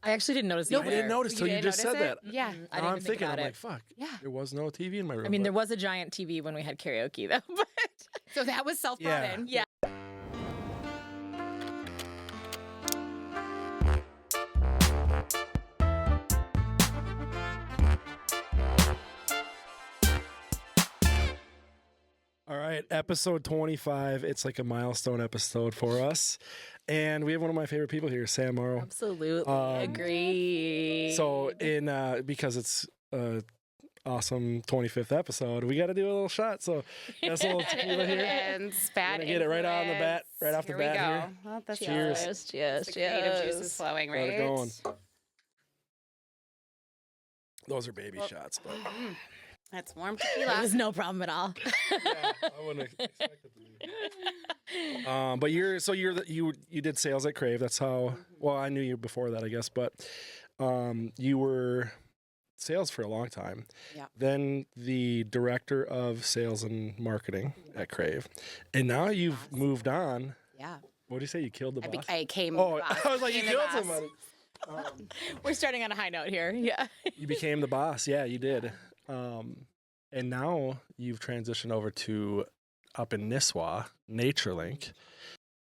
I actually didn't notice. I didn't notice till you just said that. Yeah. I Now didn't I'm think thinking, about I'm it. like, fuck. Yeah. There was no TV in my room. I mean, there was a giant TV when we had karaoke, though. But So that was self-brought Yeah. in. yeah. All right, episode 25. It's like a milestone episode for us. And we have one of my favorite people here, Sam Morrow. Absolutely agree. So because it's awesome 25th episode, we got to do a little shot. So that's a little tequila here. And spat. Gonna get it right on the bat, right off the bat here. Well, that's Cheers. Cheers. the creative juices flowing, Got right? it going. Those are baby shots, but That's warm It tequila. was no problem at all. yeah, I wouldn't expect it to be. But you did sales at Crave. That's how. Well, I knew you before that, I guess. But you were sales for a long time. Yeah. Then the director of sales and marketing at Crave, and now you've moved on. Yeah. What do you say? You killed the boss. I came. Oh, the boss. I was like, you Became the killed boss. somebody. We're starting on a high note here. Yeah. You became the boss. Yeah, you did. And now you've transitioned over to up in Nisswa, NatureLink,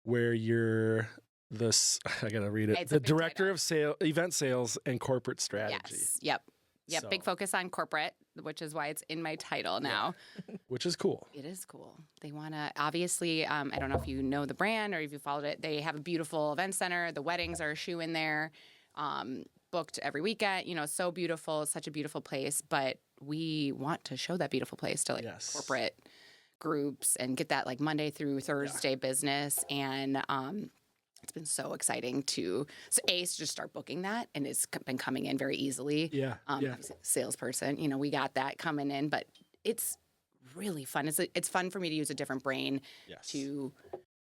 where you're this. I gotta read it. It's a The big director of event sales and corporate strategy, Yes. Yep. So- Big focus on corporate, which is why it's in my title now. which is cool. It is cool. They want to, obviously, I don't know if you know the brand or if you followed it. They have a beautiful event center. The weddings are a shoe in there, booked every weekend. So beautiful. It's such a beautiful place. But we want to show that beautiful place to Yes. corporate groups and get that Monday through Thursday business. And it's been so exciting to just start booking that, and it's been coming in very easily. Yeah, yeah. Salesperson, we got that coming in, but it's really fun. It's fun for me to use a different brain Yes. to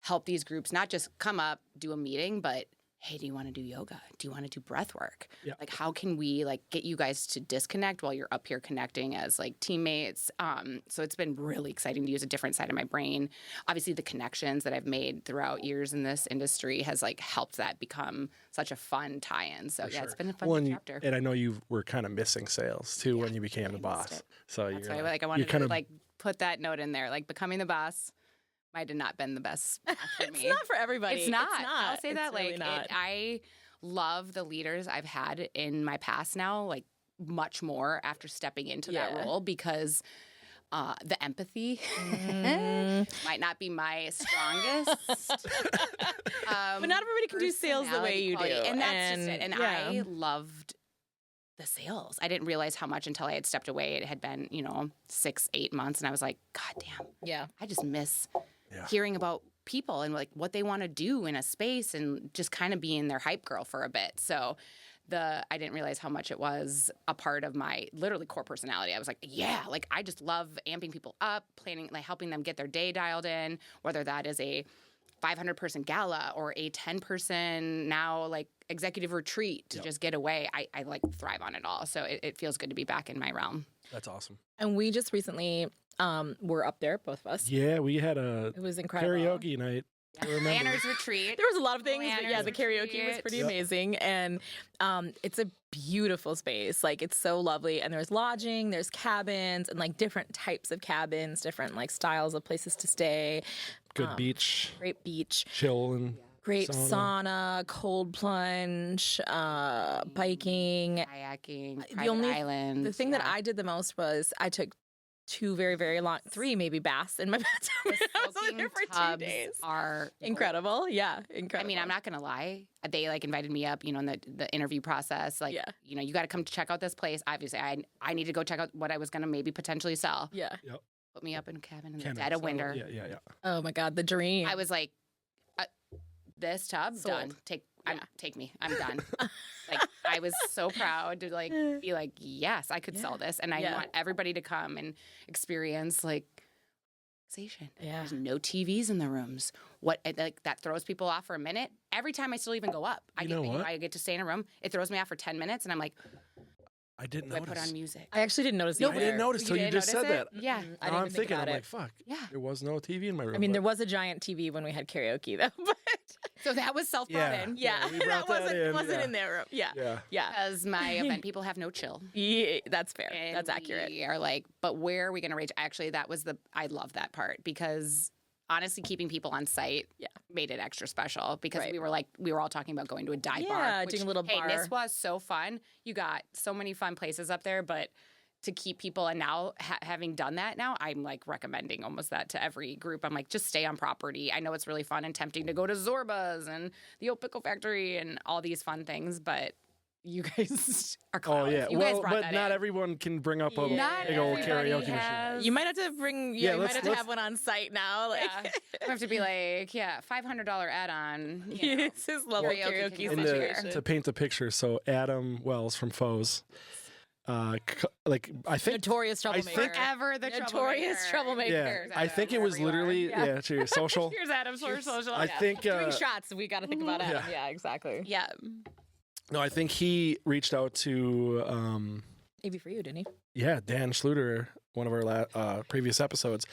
help these groups not just come up, do a meeting, but hey, do you want to do yoga? Do you want to do breath work? Yeah. How can we get you guys to disconnect while you're up here connecting as teammates? So it's been really exciting to use a different side of my brain. Obviously, the connections that I've made throughout years in this industry has helped that become such a fun tie-in. So it's been a fun chapter. And I know you were kind of missing sales too when you became the boss. it. So That's you're why I wanted to put that note in there. Becoming the boss might have not been the best path for me. It's not for everybody. It's not. I'll say It's that. really not. I love the leaders I've had in my past now, much more after stepping into that Yeah. role because the empathy might not be my strongest. But not everybody can do sales the way you do. Quality. And that's just it. And yeah. I loved the sales. I didn't realize how much until I had stepped away. It had been, 6-8 months. And I was like, God damn. Yeah. I just miss Yeah. hearing about people and what they want to do in a space and just kind of being their hype girl for a bit. So I didn't realize how much it was a part of my literally core personality. I was like, yeah, I just love amping people up, planning, helping them get their day dialed in, whether that is a 500-person gala or a 10-person now executive retreat to just get away. I thrive on it all. So it feels good to be back in my realm. That's awesome. And we just recently were up there, both of us. Yeah, we had It was incredible. karaoke night. I remember. Planners retreat. There was a lot of things, but yeah, Planners the karaoke was retreat. pretty Yep. amazing. And it's a beautiful space. It's so lovely. And there's lodging, there's cabins, and different types of cabins, different styles of places to stay. Good beach, Great beach. chill, and Great sauna, cold plunge, biking. Kayaking, private islands. The thing that I did the most was I took 2 very, very long, 3 maybe baths in my bathtub. I was only there for 2 days. Are Incredible. Yeah, incredible. I mean, I'm not going to lie. They invited me up, in the interview process. You got to come check out this place. Obviously, I need to go check out what I was going to maybe potentially sell. Yeah. Yep. Put me up in a cabin in the Canada, dead of so, winter. Yeah. Oh my God, the dream. I was like, this tub, Sold. done. Take me. I'm done. I was so proud to be like, yes, I could sell this. And I want everybody to come and experience relaxation. Yeah. There's no TVs in the rooms. That throws people off for a minute. Every time I still even go up, I get to stay in a room. It throws me off for 10 minutes and I'm like, I didn't do I notice. put on music? I actually didn't notice I either. didn't notice till you didn't just said notice that. it? Yeah. I Now didn't I'm even think thinking, about I'm it. like, fuck. Yeah. There was no TV in my room. I mean, but- there was a giant TV when we had karaoke, though. But So that was self-brought in. Yeah, we brought that wasn't yeah. in there. Yeah. Yeah. Yeah. Because my event people have no chill. Yeah, that's fair. And That's accurate. We are like, but where are we going to rage? Actually, I love that part because honestly, keeping people on site made it extra special because Right. we were all talking about going to a dive bar. Yeah, doing a little bar. Hey, Nisswa is so fun. You got so many fun places up there, but to keep people, and now having done that now, I'm like recommending almost that to every group. I'm like, just stay on property. I know it's really fun and tempting to go to Zorba's and the Old Pickle Factory and all these fun things, but you guys are clowns. Oh yeah, You guys well, brought but that not in. everyone can bring up a Not big old everybody karaoke machine. has- You might have to bring. Yeah, Yeah, you might let's- have to let's- have one on site now. Like, Yeah. I have to be like, $500 add-on. You know. it's his level Karaoke karaoke can And go situation. anywhere. to paint the picture, so Adam Wells from Foes, like I think Notorious troublemaker. think- Ever the Notorious troublemaker. yeah, Cheers, I think it Adam, was wherever you are. literally Yeah. cheers, social. Here's Adam for social. I think Doing shots, we got to think about Adam. Yeah, exactly. Yeah. no, I think he reached out to Maybe for you, didn't he? Dan Schluter, one of our previous episodes,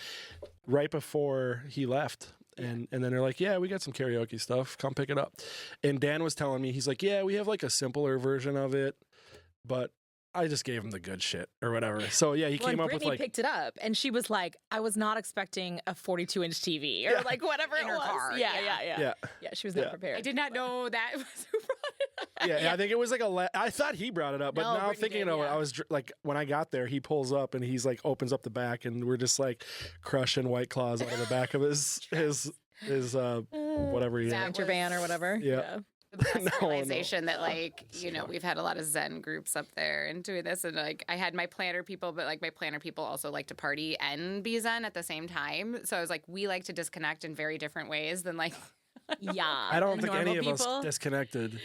right before he left. And then they're like, yeah, we got some karaoke stuff. Come pick it up. And Dan was telling me, he's like, yeah, we have like a simpler version of it, but I just gave him the good shit or whatever. So yeah, he Well, came and up with Brittany like, picked it up, and she was like, "I was not expecting a 42-inch TV or Yeah. like whatever In it her was." car, Yeah, yeah. yeah, yeah, yeah, yeah. She was not Yeah. prepared. I did not know that was who brought it up. yeah. I think it was like I thought he brought it up, but No, now Brittany thinking did, of it, yeah. I was like, when I got there, he pulls up and he's like opens up the back, and we're just like crushing White Claws out of the back of his whatever he That had. Winter van or whatever. Yeah. The best No, realization that like, we've had a lot of Zen groups up there and doing this, and like I had my planner people, but like my planner people also like to party and be Zen at the same time. So I was like, we like to disconnect in very different ways than like Yeah. I don't think normal any of people. us disconnected.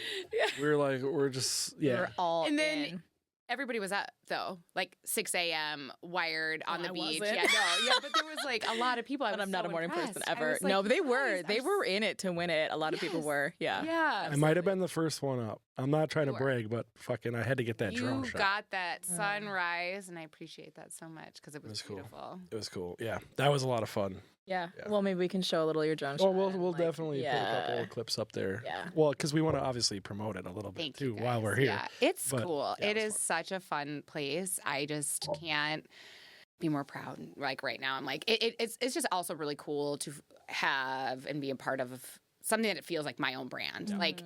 We're just We're all And then in. everybody was up though, like 6 a.m. wired on Oh, the I beach. wasn't. Yeah, but there was like a lot of people. I But was I'm not so a morning impressed. person I ever. was like, No, but they you were. guys They are were in it to win it. A lot of people Yes. were. Yeah. Yeah. I might have been the first one up. I'm not trying to You were. brag, but fucking I had to get that drone You shot. got that sunrise, and I appreciate that so much because it was was cool. beautiful. It was cool. Yeah, that was a lot of fun. Yeah. Yeah. Well, maybe we can show a little of your drone Oh, shot. we'll and, like, definitely put a couple yeah. of clips up there. Yeah. Well, because we want to obviously promote it a little bit Thank too you while guys. we're here. Yeah, it's But, cool. yeah, It it is was such a fun place. I just can't be more proud. Like right now, I'm like it's just also really cool to have and be a part of something that it feels like my own brand. Like,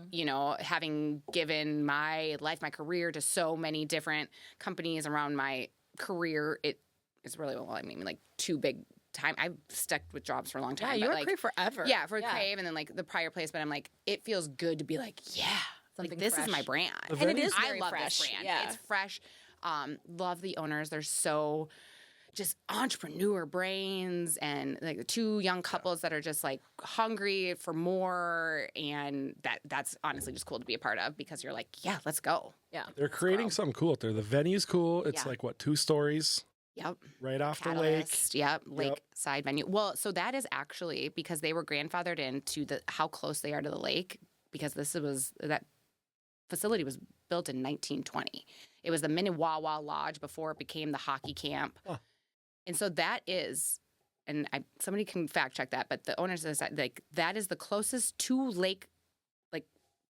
having given my life, my career to so many different companies around my career, it is really, well, I mean, like too big time. I've stuck with jobs for a long Yeah, time. you but were like, Crave forever. yeah, for Crave and then like the prior place, but I'm like, it feels good to be like, yeah, like Something this is fresh. my brand. The And it venue's- is I very love fresh. this brand. Yeah. It's fresh. Love the owners. They're so just entrepreneur brains, and like the two young couples that are just like hungry for more, and that's honestly just cool to be a part of because you're like, yeah, let's go. Yeah. They're creating grow. something cool up there. The venue's cool. It's Yeah. like what, 2 stories Yep. right off the lake. Catalyst. Yep. Lakeside venue. Well, so that is actually because they were grandfathered into how close they are to the lake, because that facility was built in 1920. It was the Minnewawa Lodge before it became the hockey camp. Huh. And so that is, and somebody can fact check that, but the owners of that is the closest to lake, like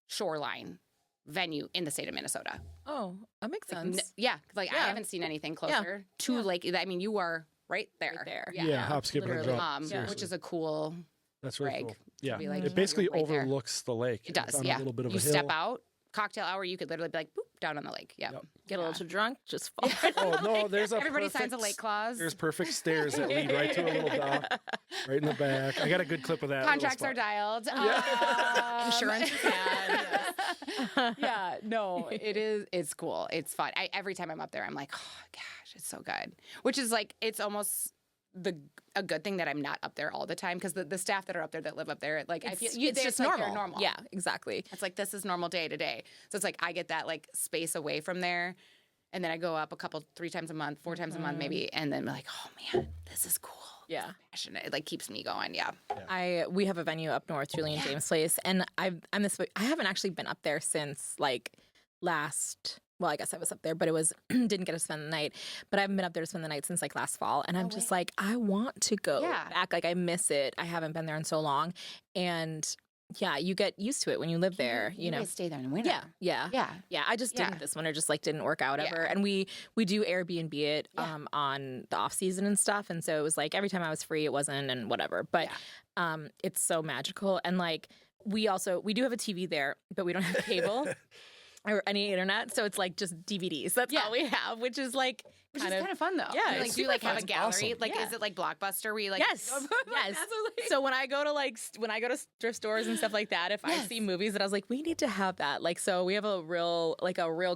shoreline venue in the state of Minnesota. Oh, that makes Like, sense. yeah, like I Yeah. haven't seen anything closer to Yeah. lake. I mean, you are right there. Right there. Yeah, hop, skip, and a literally. jump. Seriously. Which is a cool. That's really brag cool. Yeah, be like, it basically you're right there. overlooks the lake. It does. It's on Yeah. a little bit of You a hill. step out, cocktail hour. You could literally be like, boop, down on the lake. Yep. Yep. Get a little too drunk, just fall. Oh no, there's a Everybody perfect, signs a lake clause. There's perfect stairs that lead right to a little dock, right in the back. I got a good clip of that. little Contracts are spot. dialed. Insurance is had. Yeah, no, it's cool. It's fun. Every time I'm up there, I'm like, oh gosh, it's so good. Which is like, it's almost a good thing that I'm not up there all the time, because the staff that are up there that live up there, like I feel It's just like normal. they're normal. Yeah, exactly. It's like, this is normal day to day. So it's like I get that like space away from there. And then I go up 3 times a month, 4 times a month maybe. And then I'm like, oh man, this is cool. Yeah. Passionate. It like keeps me going. Yeah. We have a venue up north, Julie and James Place, and I haven't actually been up there since like last. Well, I guess I was up there, but it was didn't get to spend the night. But I haven't been up there to spend the night since like last fall, and I'm just like, I want to go Yeah. back. Like I miss it. I haven't been there in so long, and yeah, you get used to it when you live there, you know. guys stay there in the winter. Yeah. Yeah. Yeah, I just didn't Yeah. this winter, just like didn't work out ever. Yeah. And we do Airbnb it Yeah. on the off season and stuff. And so it was like every time I was free, it wasn't and whatever. But it's so magical. And like we do have a TV there, but we don't have cable or any internet. So it's like just DVDs. That's all we have, which is like Which is kind of fun though. Yeah, You, like it's do you like super have a fun. gallery? Awesome. Like Yeah. is it like Blockbuster where you like Yes. Yes. So when I go to when I go to thrift stores and stuff like that, if I see movies that I was like, we need to have that. Like, so we have a real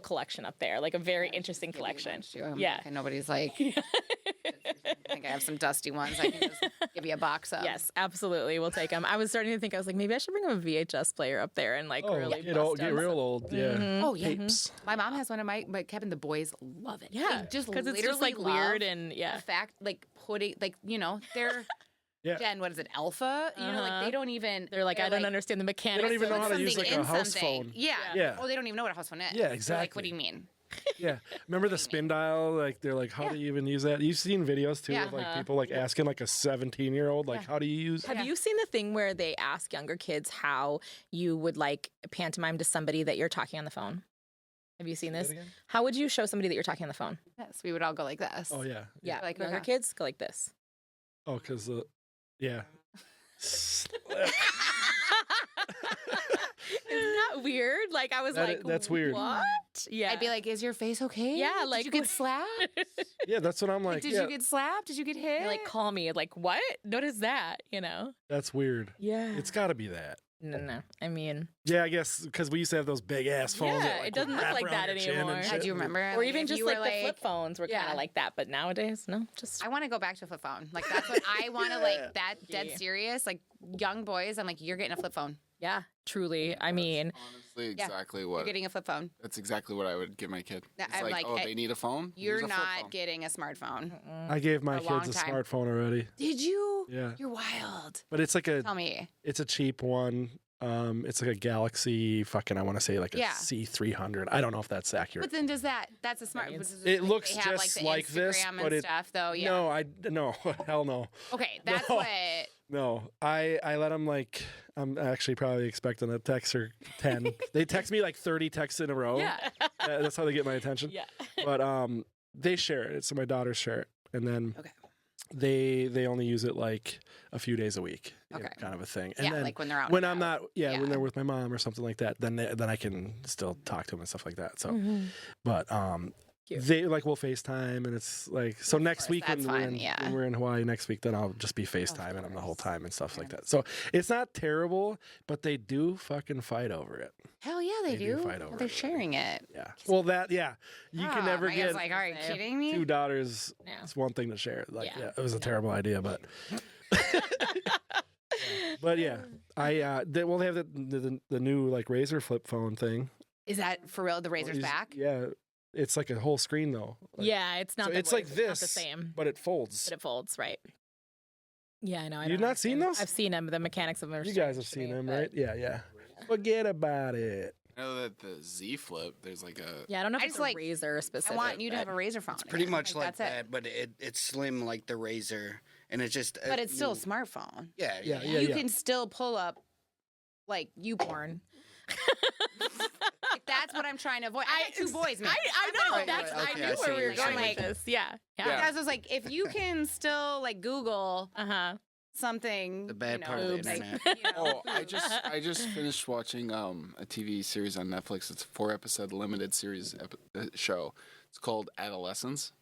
collection up there, like a very interesting collection. Yeah. And nobody's like, I think I have some dusty ones. I can just give you a box of. Yes, absolutely. We'll take them. I was starting to think, I was like, maybe I should bring a VHS player up there and like really get bust out real some- old. Yeah. Oh yeah. Tapes. My mom has one of my Kevin. The boys love it. Yeah, They just because it's just literally like weird love and the fact like putting like they're Yeah. Gen, what is it, alpha? You know, like they don't even. they're like, I don't understand the mechanics. They don't even of know it. how to use, something like, a in house something. phone. Yeah. Yeah. Oh, they don't even know what a house phone is. Yeah, They're exactly. like, what do you mean? Yeah. Remember the spin dial? Like they're like, how do you even use that? You've seen videos too Yeah. of like people like asking like a 17-year-old, like, how do you use Have you seen the thing where they ask younger kids how you would like pantomime to somebody that you're talking on the phone? Have you seen this? again? How would you show somebody that you're talking on the phone? Yes, we would all go like this. Oh yeah. Yeah, Like, younger okay. kids go like this. Oh, because yeah. Isn't that weird? Like I was That's weird. What? Yeah. I'd be like, is your face okay? Yeah, like, did you get slapped? Yeah, that's what I'm like. Did yeah, you get slapped? Did you get hit? They're like, call me. Like, what? What is that? You know? that's weird. Yeah. It's got to be that. No. I mean, Yeah, I guess because we used to have those big ass phones. Yeah, that, like, it doesn't would look wrap like around that your chin and anymore. shit. do you remember? or Like, even if just you like were, the flip phones were kind Yeah. of like that. But nowadays, no, just I want to go back to a flip phone. Like that's what I want to like. That dead Yeah. serious. Like young boys, I'm like, you're getting a flip phone. yeah, truly. I mean, Honestly, exactly You're what. getting a flip phone. That's exactly what I would give my kid. Yeah, It's I'm like, like, oh, hey, they need a phone. You're Use a flip not phone. getting a smartphone. I gave my For a long kids a time. smartphone already. Did you? Yeah, You're wild. but it's like Tell me. it's a cheap one. It's like a Galaxy fucking, I want to say like a Yeah. C300. I don't know if that's accurate. But then that's a smart. It looks they have, just the like this, Instagram but and it- stuff though. Yeah. No, hell no. Okay, that's No. what. No, I let them like, I'm actually probably expecting a text or 10. They text me like 30 texts in a row. yeah, That's how they get my attention. yeah. But they share it. So my daughters share it. And then Okay. they only use it like a few days a week. you know, Okay. kind of a thing. And Yeah, then like when they're out. when and I'm about. not, Yeah. when they're with my mom or something like that, then I can still talk to them and stuff like that. So, Mm-hmm. but Cute. they like will FaceTime, and it's like, so next course, week that's fun, yeah. when we're in Hawaii next week, then I'll just be FaceTiming them the whole time and stuff like that. So it's not terrible, but they do fucking fight over it. Hell yeah, they They do do. fight over They're it. sharing it. Yeah. Well, you can never my get God's like, are you kidding me? 2 daughters. No. It's one thing to share. Like, Yeah. it was a terrible idea, but. But yeah, they have the new like Razor flip phone thing. Is that for real? The razor's back? Yeah, it's like a whole screen though. Like, Yeah, it's not. so the it's like not this, the same, but it folds. but it folds right. Yeah, I know. I You've don't not seen understand. those? I've seen them. The mechanics of them. Are You guys have strange seen to me, them, but- right? Yeah. Forget about it. I know that the Z Flip, there's like a. Yeah, I don't know if I it's just a like- razor specific. I want you to have but- a razor phone. It's pretty much like that's it. that, but it's slim like the Razor, and it's just. But it's still a smartphone. Yeah, Yeah. You can still pull up like you porn. Like, that's what I'm trying to avoid. I got 2 boys, man. I know. Right, That's. right, I okay, knew I see where what we were you're going saying. with this. Yeah. Yeah. Guys was like, if you can still like Google Uh-huh. something, The bad you know, part of the like, internet. you know, Oh, I just finished watching a TV series on Netflix. It's a 4-episode limited series show. It's called Adolescence.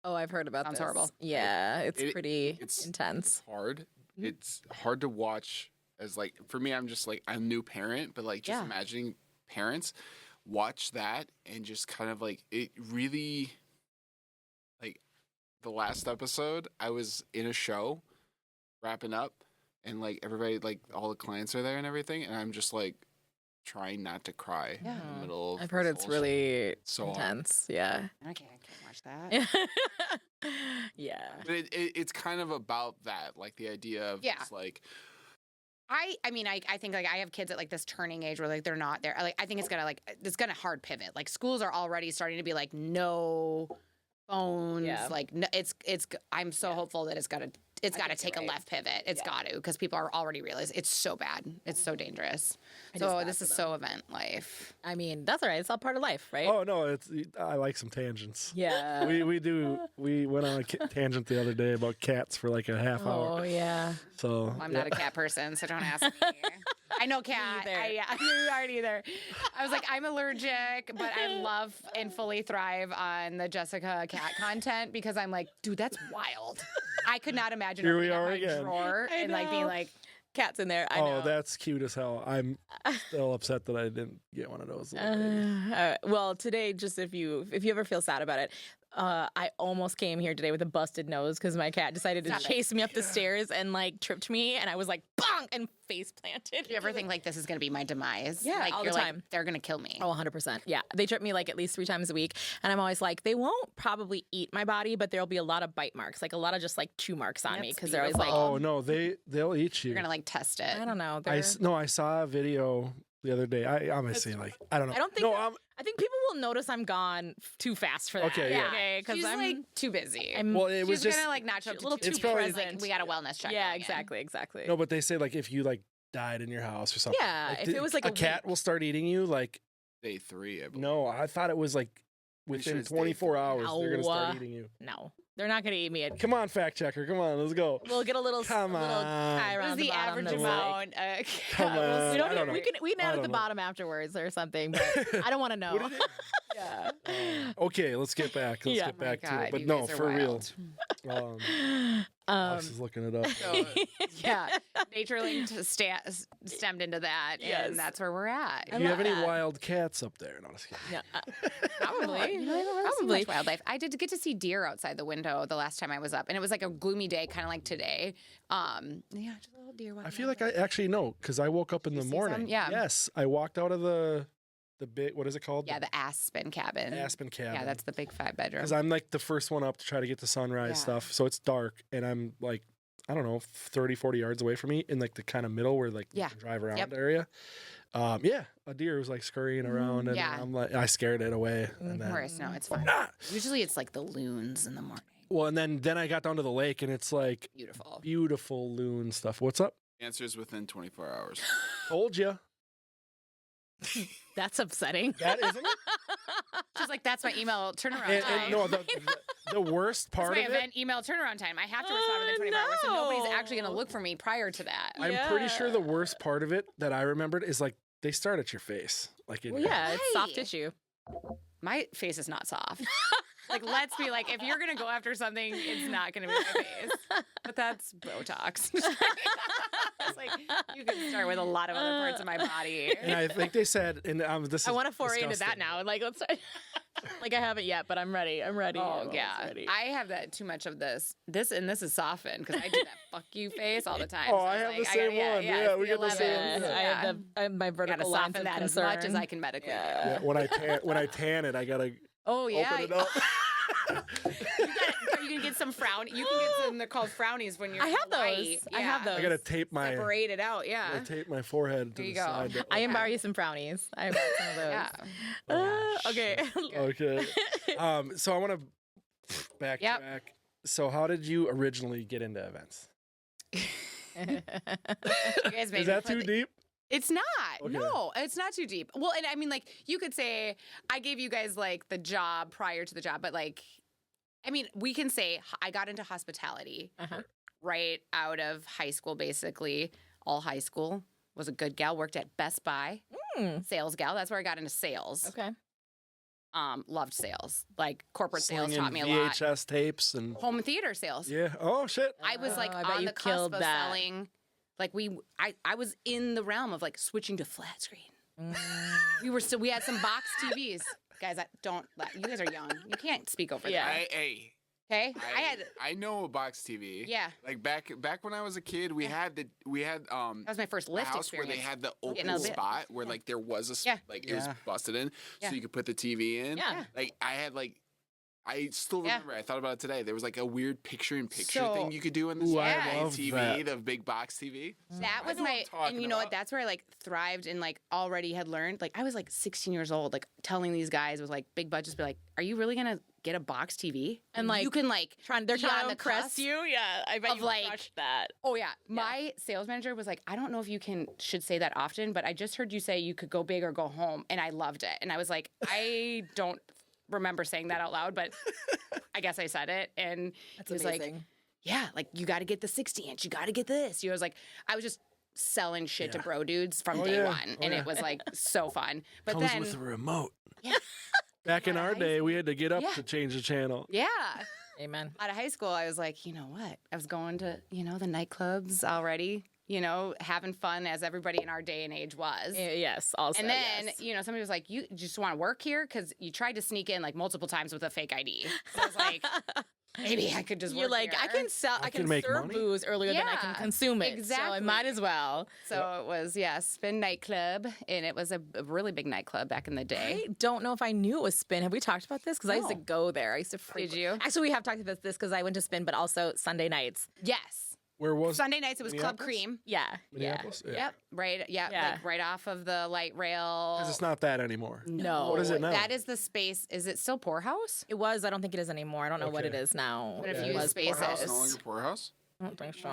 Oh, I've heard about Sounds this. horrible. Yeah, it's pretty it's intense. Hard. It's hard to watch. As like for me, I'm just like I'm a new parent, but like just Yeah. imagining parents watch that and just kind of like it really like the last episode I was in a show wrapping up and like everybody like all the clients are there and everything and I'm just like trying not to cry in the middle of I've heard this it's whole show. really So hard. intense. Yeah. I can't watch that. Yeah. But it's kind of about that, like the idea of Yeah. just like I mean, I think like I have kids at like this turning age where like they're not there. Like I think it's gonna hard pivot. Like schools are already starting to be like no phones. Yeah. Like no, it's. I'm so hopeful that it's got to think take you're a right. left pivot. It's got to because people are already realizing it's so bad. It's so dangerous. I just So laugh this at is them. so event life. I mean, that's all right. It's all part of life, right? Oh no, I like some tangents. Yeah. We went on a tangent the other day about cats for like a half hour. Oh yeah. So Well, I'm not a cat person, so don't ask me. I know cat. either. I knew you aren't either. I was like, I'm allergic, but I love and fully thrive on the Jessica cat content because I'm like, dude, that's wild. I could not imagine Here we opening up are my again. drawer I and like being know. like, Cats in there. I know. Oh, that's cute as hell. I'm still upset that I didn't get one of those. little babies. Well, today, just if you ever feel sad about it, I almost came here today with a busted nose because my cat decided to Stop it. chase me up the stairs and like tripped me, and I was like bong and face planted. do you ever think like this is going to be my demise? Yeah, like, all the you're like, time. they're going to kill me. Oh, 100%. Yeah. They trip me like at least 3 times a week. And I'm always like, they won't probably eat my body, but there'll be a lot of bite marks, like a lot of just like chew marks on me That's because they're always like, beautiful. Oh no, they'll eat you. You're going to like test it. I don't know. I saw a video the other day. I'm gonna say like I don't know. I don't think. No, I think people will notice I'm gone too fast for that. Okay, yeah. Okay. Because She's I'm like too busy. well, it was She's just gonna like not show up a little to too two probably- things, like, present. we got a wellness check. yeah, going in. exactly. no, but they say like if you like died in your house or something. Yeah, like, if it was like a a cat week. will start eating you. Like Day 3, I believe. no, I thought it was like Pretty sure within it's day 24 3. hours they're gonna start No. eating you. No, they're not gonna eat me. Come on, fact checker. Come on, let's go. We'll get a little Come little on. tie What around is the bottom average that's amount? Come on. We don't I don't we know. can we can I add at don't the know. bottom afterwards or something, but I don't want to know. What did it- Yeah. Okay, let's get back. Let's Yeah. get back to God, it. But you no, guys are for real. wild. Alex is looking it up. So, yeah, NatureLink stemmed into that, Yes. and that's where we're at. Do you have any that. wild cats up there? No, just kidding. Yeah. Probably. You know, I don't really see Probably. much wildlife. I did get to see deer outside the window the last time I was up, and it was like a gloomy day, kind of like today. Yeah, just a little deer. I feel like I actually know because I woke up in the see morning. some? Yeah. Yes, I walked out of the big. What is it called? Yeah, the Aspen cabin. Aspen cabin. Yeah, that's the big 5-bedroom. because I'm like the first one up to try to get the sunrise Yeah. stuff. So it's dark, and I'm like, I don't know, 30, 40 yards away from me in like the kind of middle where like Yeah. you can drive around Yep. area. Yeah, a deer was like scurrying around, and Yeah. I'm like, I scared it away, and then Morris, no, it's fine. Ah! Usually it's like the loons in the morning. well, and then I got down to the lake, and it's like Beautiful. beautiful loon stuff. What's up? Answers within 24 hours. Told you. That's upsetting. That isn't it? She's like, that's my email turnaround And, time. and no, the worst That's part my of it. event email turnaround time. I have to respond within 24 hours, so nobody's actually going to no. look for me prior to that. I'm pretty sure the Yeah. worst part of it that I remembered is like they start at your face, like in Well, your- yeah, it's soft Why? tissue. My face is not soft. Like, let's be like, if you're going to go after something, it's not going to be my face. But that's Botox. It's like, you can start with a lot of other parts of my body. And I think they said, and this is I want to foray into that disgusting. now. Like, let's. Like I haven't yet, but I'm ready. I'm ready. Oh, I'm yeah. almost ready. I have that too much of this. This is softened because I do that fuck you face all the time. Oh, So I I'm have like, the same gotta- one. Yeah, it's we the get the same 11s. one. I have I have my Gotta vertical lines soften of that concern. as much as I can medically do. Yeah, when I tan it, I gotta Oh yeah. open it up. You can get some frown. You can get some. They're called frownies when you're. I have those. white. I have Yeah. those. I gotta tape my Separate it out. Yeah. tape my forehead to There you the go. side. I can borrow you some brownies. I have some of those. Yeah. Okay. Okay. So I want to backtrack. So how did you originally get into events? You guys made Is me that put too the- deep? It's not. Okay. No, it's not too deep. Well, and I mean, like, you could say I gave you guys like the job prior to the job, but like, I mean, we can say I got into hospitality Uh-huh. right out of high school, basically. All high school. Was a good gal. Worked at Best Buy. Mm. Sales gal. That's where I got into sales. Okay. Loved sales. Like corporate sales Slinging taught me a lot. VHS tapes and Home theater sales. yeah. Oh shit. I was like Oh, I bet on you the cusp killed of that. selling. Like I was in the realm of like switching to flat screen. Mm. We had some box TVs. Guys, you guys are young. You can't speak over Yeah. that. Okay? I know a box TV. Yeah. Like back when I was a kid, we had that was my first a lift house experience. where they had the Getting open a bit. spot where like there was a Yeah. like it was Yeah. busted in, Yeah. so you could put the TV in. Yeah. Like I had like I still remember. I thought about it today. There was like a weird picture-in-picture So- thing you could do on the Ooh, I Yeah. love TV, that. the big box TV. That I was know what I'm my, talking and you know what? about. That's where I like thrived and like already had learned. Like I was like 16 years old, like telling these guys with like big budgets, be like, "Are you really gonna get a box TV?" And, like, you can like They're be trying on to the impress cusp you. Yeah, I bet of, you like- crushed that. Oh yeah. My sales manager was like, "I don't know if you should say that often, but I just heard you say you could go big or go home," and I loved it. And I was like, I don't remember saying that out loud, but I guess I said it. And That's he was like, "Yeah, like you got to get the 60-inch. You got to get this." I was just selling shit to bro dudes from Oh, day yeah. one, Oh, and yeah. it was like so fun. But Comes then, with a remote. Yeah. Back in Out of our high day, we had to get up Yeah. to change the channel. yeah. Amen. Out of high school, I was like, you know what? I was going to, the nightclubs already, having fun as everybody in our day and age was. Yes. Also. And then, yes. somebody was like, you just want to work here? Because you tried to sneak in like multiple times with a fake ID. So I was like, maybe I could just You're work like, here. I can sell, I can can make serve money? booze earlier than I can Yeah, consume it. So I exactly. might as well. So it was, Spin Nightclub. And it was a really big nightclub back in the day. I don't know if I knew it was Spin. Have we talked about this? Because I used to No. go there. I used to frequent. you? Actually, we have talked about this because I went to Spin, but also Sunday nights. Yes. Where was Sunday nights, it was Club Minneapolis? Cream. Yeah. Minneapolis? Yeah. Yep. Right. Yeah. Yeah. Like right off of the light rail. 'Cause it's not that anymore. No. What is it now? That is the space. Is it still Poorhouse? It was. I don't think it is anymore. I don't know what it Okay. is now. But if Yeah. you It use was spaces. Poorhouse, no longer Poorhouse. I don't think so.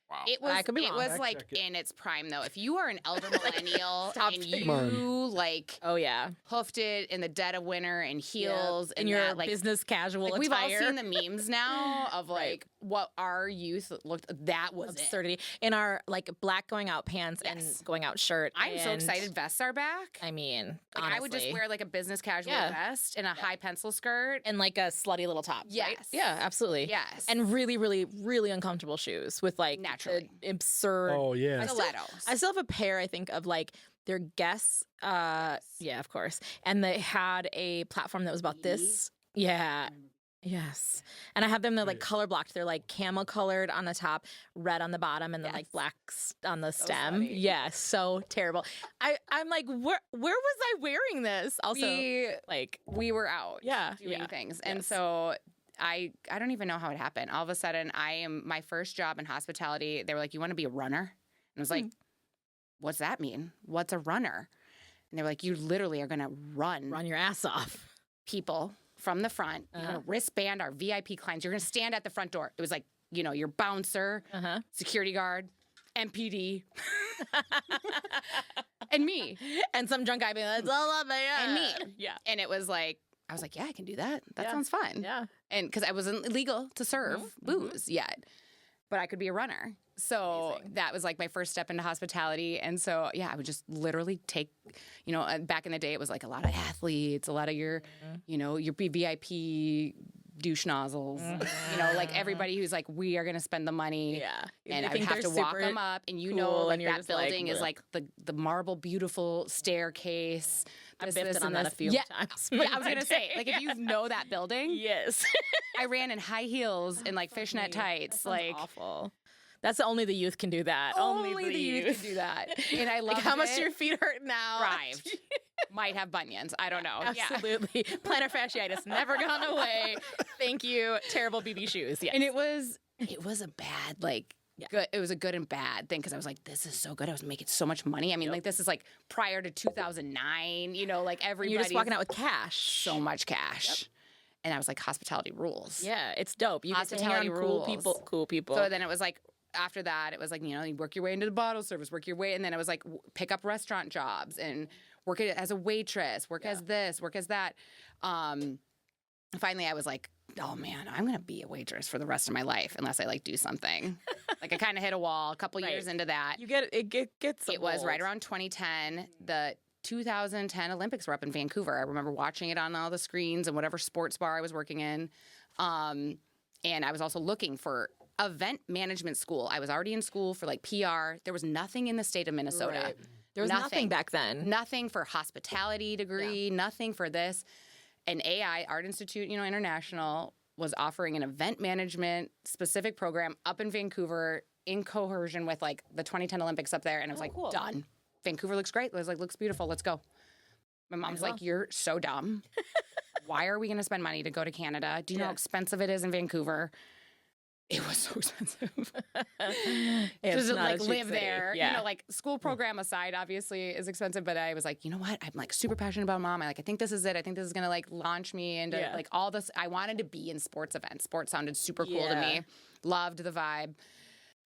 Wow. It was. I could be It wrong. was Fact like check it. in its prime though. If you are an elder millennial Stop and saying- you Come like Oh yeah. hoofed it in the dead of winter in heels in and your that, like business casual like we've all attire. seen the memes now of like what our youth looked. That was it. absurdity in our like black going out pants Yes. and going out shirt. I'm so and, excited vests are back. I mean, Like I would just honestly. wear like a business casual Yeah. vest and a high pencil skirt. and like a slutty little top. right? Yes. Yeah, absolutely. Yes. And really, really, really uncomfortable shoes with like Naturally. the absurd. Oh, yeah. Stilettos. I still have a pair, I think, of like their Guess. Yeah, of course. And they had a platform that was about this. Yeah. Yes. And I have them, they're like Right. color blocked. They're like camel colored on the top, red on the bottom, and then like Yes. black on the stem. funny. Yeah, so terrible. I'm like, where was I wearing this? Also, like, we were out doing yeah. things. And Yes. so I don't even know how it happened. All of a sudden, my first job in hospitality, they were like, "You want to be a runner?" And I was like, "What's that mean? What's a runner?" And they were like, "You literally are going to run run your ass off. people from the front. You're going to wristband our VIP clients. You're going to stand at the front door." It was like, your bouncer, Uh-huh. security guard, MPD, and me. And some drunk guy being like, "I love it." And me. Yeah. And it was like, I was like, "Yeah, I can do that. That Yeah. sounds fun." Yeah. And because I wasn't legal to serve booze yet, but I could be a runner. So that was like my first step into hospitality. And so, I would just literally take, back in the day, it was like a lot of athletes, a lot of your, your VIP douche nozzles, like everybody who's like, we are going to spend the money. Yeah. And They I would think have to they're walk super them up. And cool, like and you're that just like, building is "Bleh." like the marble, beautiful staircase. I this, biffed this, it on and that a this. few Yeah. times. Yeah, I was going to say, like, if you know that building, Yes. I ran in high heels and like fishnet tights. That sounds Like awful. That's only the youth can do that. only the youth can do that. And I love Like, how much do your feet hurt now? thrived. Might have bunions. I don't know. Yeah. Absolutely. Plantar fasciitis never gone away. Thank you. Terrible BB shoes. Yes. And it was a bad good. It was a good and bad thing because I was like, this is so good. I was making so much money. I mean, like this is like prior to 2009. Like everybody. You're just walking out with cash. so much cash. And I was like, hospitality rules. Yeah, it's dope. You get to hang Hospitality around cool rules. people. Cool people. So then it was like, after that, it was like, you work your way into the bottle service, work your way. And then it was like, pick up restaurant jobs and work it as a waitress, work as this, work as that. Finally, I was like, oh man, I'm going to be a waitress for the rest of my life unless I like do something. Like I kind of hit a wall a couple years into that. you get it. Gets It was right old. around 2010. The 2010 Olympics were up in Vancouver. I remember watching it on all the screens and whatever sports bar I was working in. And I was also looking for event management school. I was already in school for like PR. There was nothing in the state of Minnesota. Right. There was nothing back then. Nothing for hospitality degree, nothing for this. And AI, Art Institute, International, was offering an event management specific program up in Vancouver in coercion with like the 2010 Olympics up there. And I was like, cool. done. Vancouver looks great. I was like, looks beautiful. Let's go. My mom's like, you're so dumb. why are we going to spend money to go to Canada? Do you know how expensive it is in Vancouver? It was so expensive. It's Just not a like cheap live city. there. Yeah. You know, like school program aside, obviously is expensive, but I was like, you know what? I'm like super passionate about mom. I think this is it. I think this is gonna like launch me into like all this. I wanted to be in sports events. Sports sounded super cool to me. Loved the vibe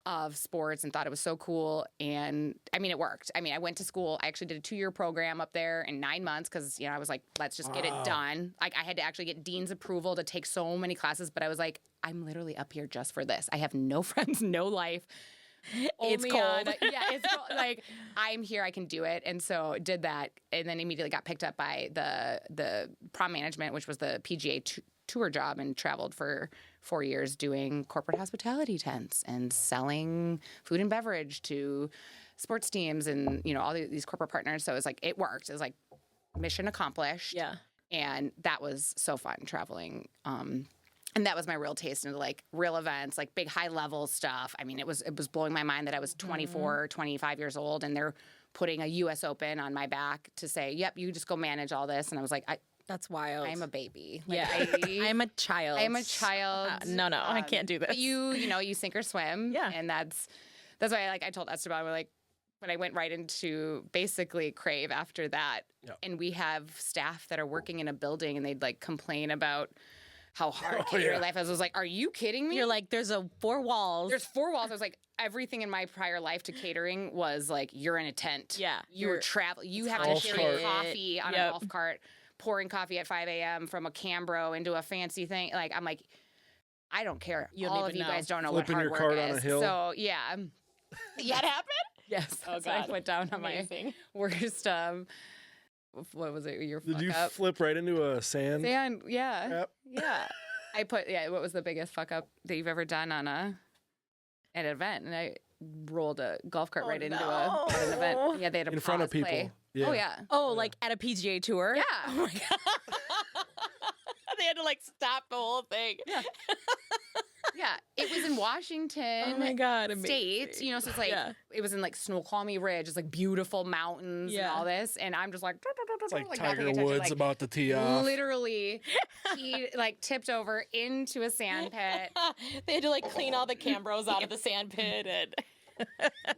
of sports and thought it was so cool. And I mean, it worked. I mean, I went to school. I actually did a 2-year program up there in 9 months because, you know, I was like, let's just get it done. Like I had to actually get dean's approval to take so many classes, but I was like, I'm literally up here just for this. I have no friends, no life. It's Only cold. it's cold. Like I'm here, I can do it. And so did that. And then immediately got picked up by the prom management, which was the PGA tour job, and traveled for 4 years doing corporate hospitality tents and selling food and beverage to sports teams and, you know, all these corporate partners. So it was like, it worked. It was like mission accomplished. Yeah. And that was so fun traveling. And that was my real taste into like real events, like big high level stuff. I mean, it was blowing my mind that I was 24, 25 years old and they're putting a US Open on my back to say, yep, you just go manage all this. And I was like, That's wild. I'm a baby. Like, yeah. I'm a child. I am a child. No, I can't do this. But you sink or swim. Yeah. And that's why I told Esteban, we're like, when I went right into basically Crave after that, and we have staff that are working in a building and they'd like complain about how hard catering life is. I was like, are you kidding me? You're like, there's 4 walls. There's 4 walls. I was like, everything in my prior life to catering was like, you're in a tent. Yeah. You're traveling. You have Golf to carry cart. coffee on a golf cart, pouring coffee at 5 a.m. from a Cambro into a fancy thing. Like, I'm like, I don't care. You don't All of even you know. guys don't know Flipping what your hard work cart on a is. hill. So, yeah. That happened? Yes. Oh, So I God. went down on Amazing. my worst, what was it? Your fuck Did you up? flip right into a sand? Sand, yeah. Yep. Yeah. What was the biggest fuck up that you've ever done on an event? And I rolled a golf cart right into an event. Yeah, they had to In front of pause play. people. Yeah. Oh, yeah. Oh, like at a PGA tour? Yeah. Oh, my God. They had to like stop the whole thing. Yeah. Yeah. It was in Washington. Oh, my God. State, Amazing. you know, so it's like, Yeah. it was in like Snoqualmie Ridge. It's like beautiful mountains and all this. And I'm just like, It's like not Tiger paying attention, Woods like, about to tee off. literally, he like tipped over into a sand pit. They had to like clean all the Cambros out of the sand pit and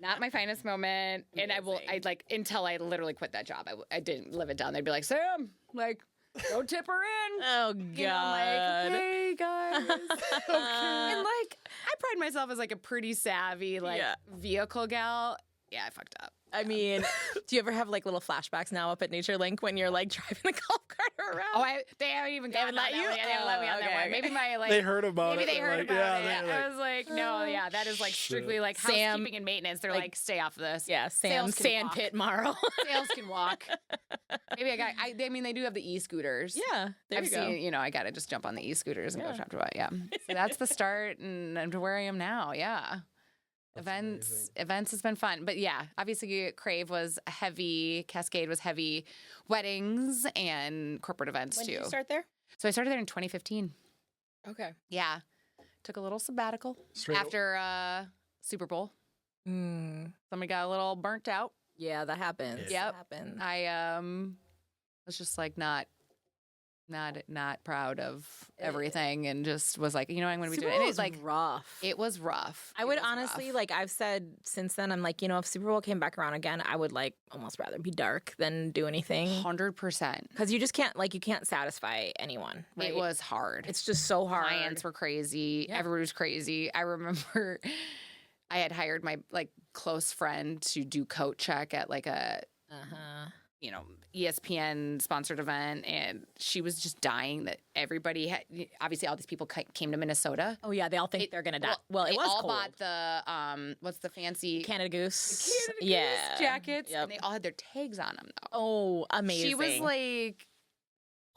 Not my finest moment. And I like, until I literally quit that job, I didn't live it down. They'd be like, Sam, like, go tip her in. oh, God. You know, I'm like, hey, guys. And like, I pride myself as like a pretty savvy, like, vehicle gal. Yeah, I fucked up. I mean, do you ever have like little flashbacks now up at Nature Link when you're like driving the golf cart around? Oh, they haven't even gotten let on you? that one. They haven't let me on that Okay, one. okay. Maybe my like. They heard about Maybe it. they heard like, about it. they're like, I was like, no, yeah, that is like strictly like Sam- housekeeping and maintenance. They're like, stay off of this. Yeah, Sam Sales can Sand walk. Pit Morrow. Sales can walk. Maybe I mean, they do have the e-scooters. Yeah, there I've you go. seen, I got to just jump on the e-scooters and go shop to buy. Yeah. So that's the start and to where I am now. Yeah. That's Events has been fun. But yeah, obviously Crave was heavy, Cascade was heavy, weddings and corporate events When too. did you start there? So I started there in 2015. Okay. Yeah. Took a little sabbatical Straight up. after Super Bowl. Somebody got a little burnt out. Yeah, that happens. Yep. That happens. I was just like not proud of everything and just was like, I'm going to be Super doing it. Bowl And was it's like rough. it was rough. I would honestly, like I've said since then, I'm like, if Super Bowl came back around again, I would like almost rather be dark than do anything. 100%. Because you just can't, like, you can't satisfy anyone. Right? It was hard. It's just so hard. Clients were crazy. Yeah. Everybody was crazy. I remember I had hired my like close friend to do coat check at like a ESPN sponsored event, and she was just dying that everybody had. Obviously, all these people came to Minnesota. Oh yeah, they all think they're gonna die. Well, it they was all cold. bought the what's the fancy Canada Goose. Canada Goose yeah. jackets, Yep. and they all had their tags on them though. Oh, amazing. She was like,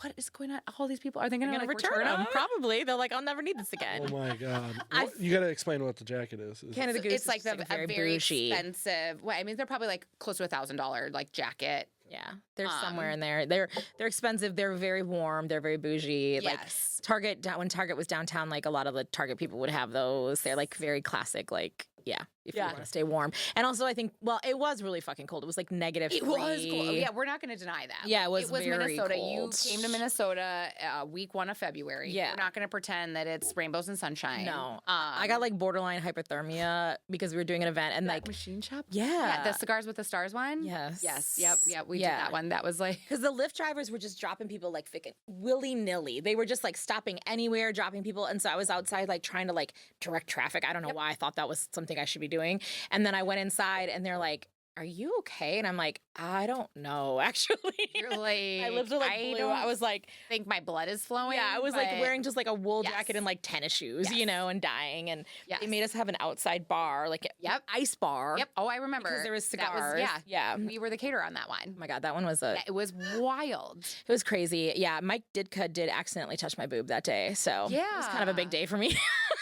"What is going on? All these people are they They're going to gonna like, return them. them? Probably. They're like, I'll never need this again. Oh my God! I- You got to explain what the jacket is. Canada Goose. It's like is just, a very bougie. expensive. Well, I mean, they're probably like close to $1,000 like jacket. Yeah, they're somewhere in there. They're expensive. They're very warm. They're very bougie. Like Yes. Target. When Target was downtown, like a lot of the Target people would have those. They're like very classic, like if you want to stay warm. And also, I think, well, it was really fucking cold. It was like -3. It was cold. Yeah, we're not going to deny that. Yeah, it was very Minnesota. cold. You came to Minnesota week 1 of February. Yeah. We're not going to pretend that it's rainbows and sunshine. No. I got like borderline hypothermia because we were doing an event and like machine shop. yeah, the cigars with the stars one. Yes. Yep. We did that one. That was like because the Lyft drivers were just dropping people like fucking willy-nilly. They were just like stopping anywhere, dropping people. And so I was outside like trying to like direct traffic. I don't know why I thought that was something I should be doing. And then I went inside and they're like, "Are you okay?" And I'm like, "I don't know, actually." you're like I lived with like blue. I was like, think my blood is flowing. yeah, I was like but- wearing just like a wool jacket and like tennis shoes, you know, and dying. And they made us have an outside bar, like an ice bar. Yep. Oh, I remember. Because there was That cigars. yeah. We were the caterer on that one. Oh my God, that one was It was wild. it was crazy. Yeah, Mike Didka did accidentally touch my boob that day. So it was kind of a big day for me.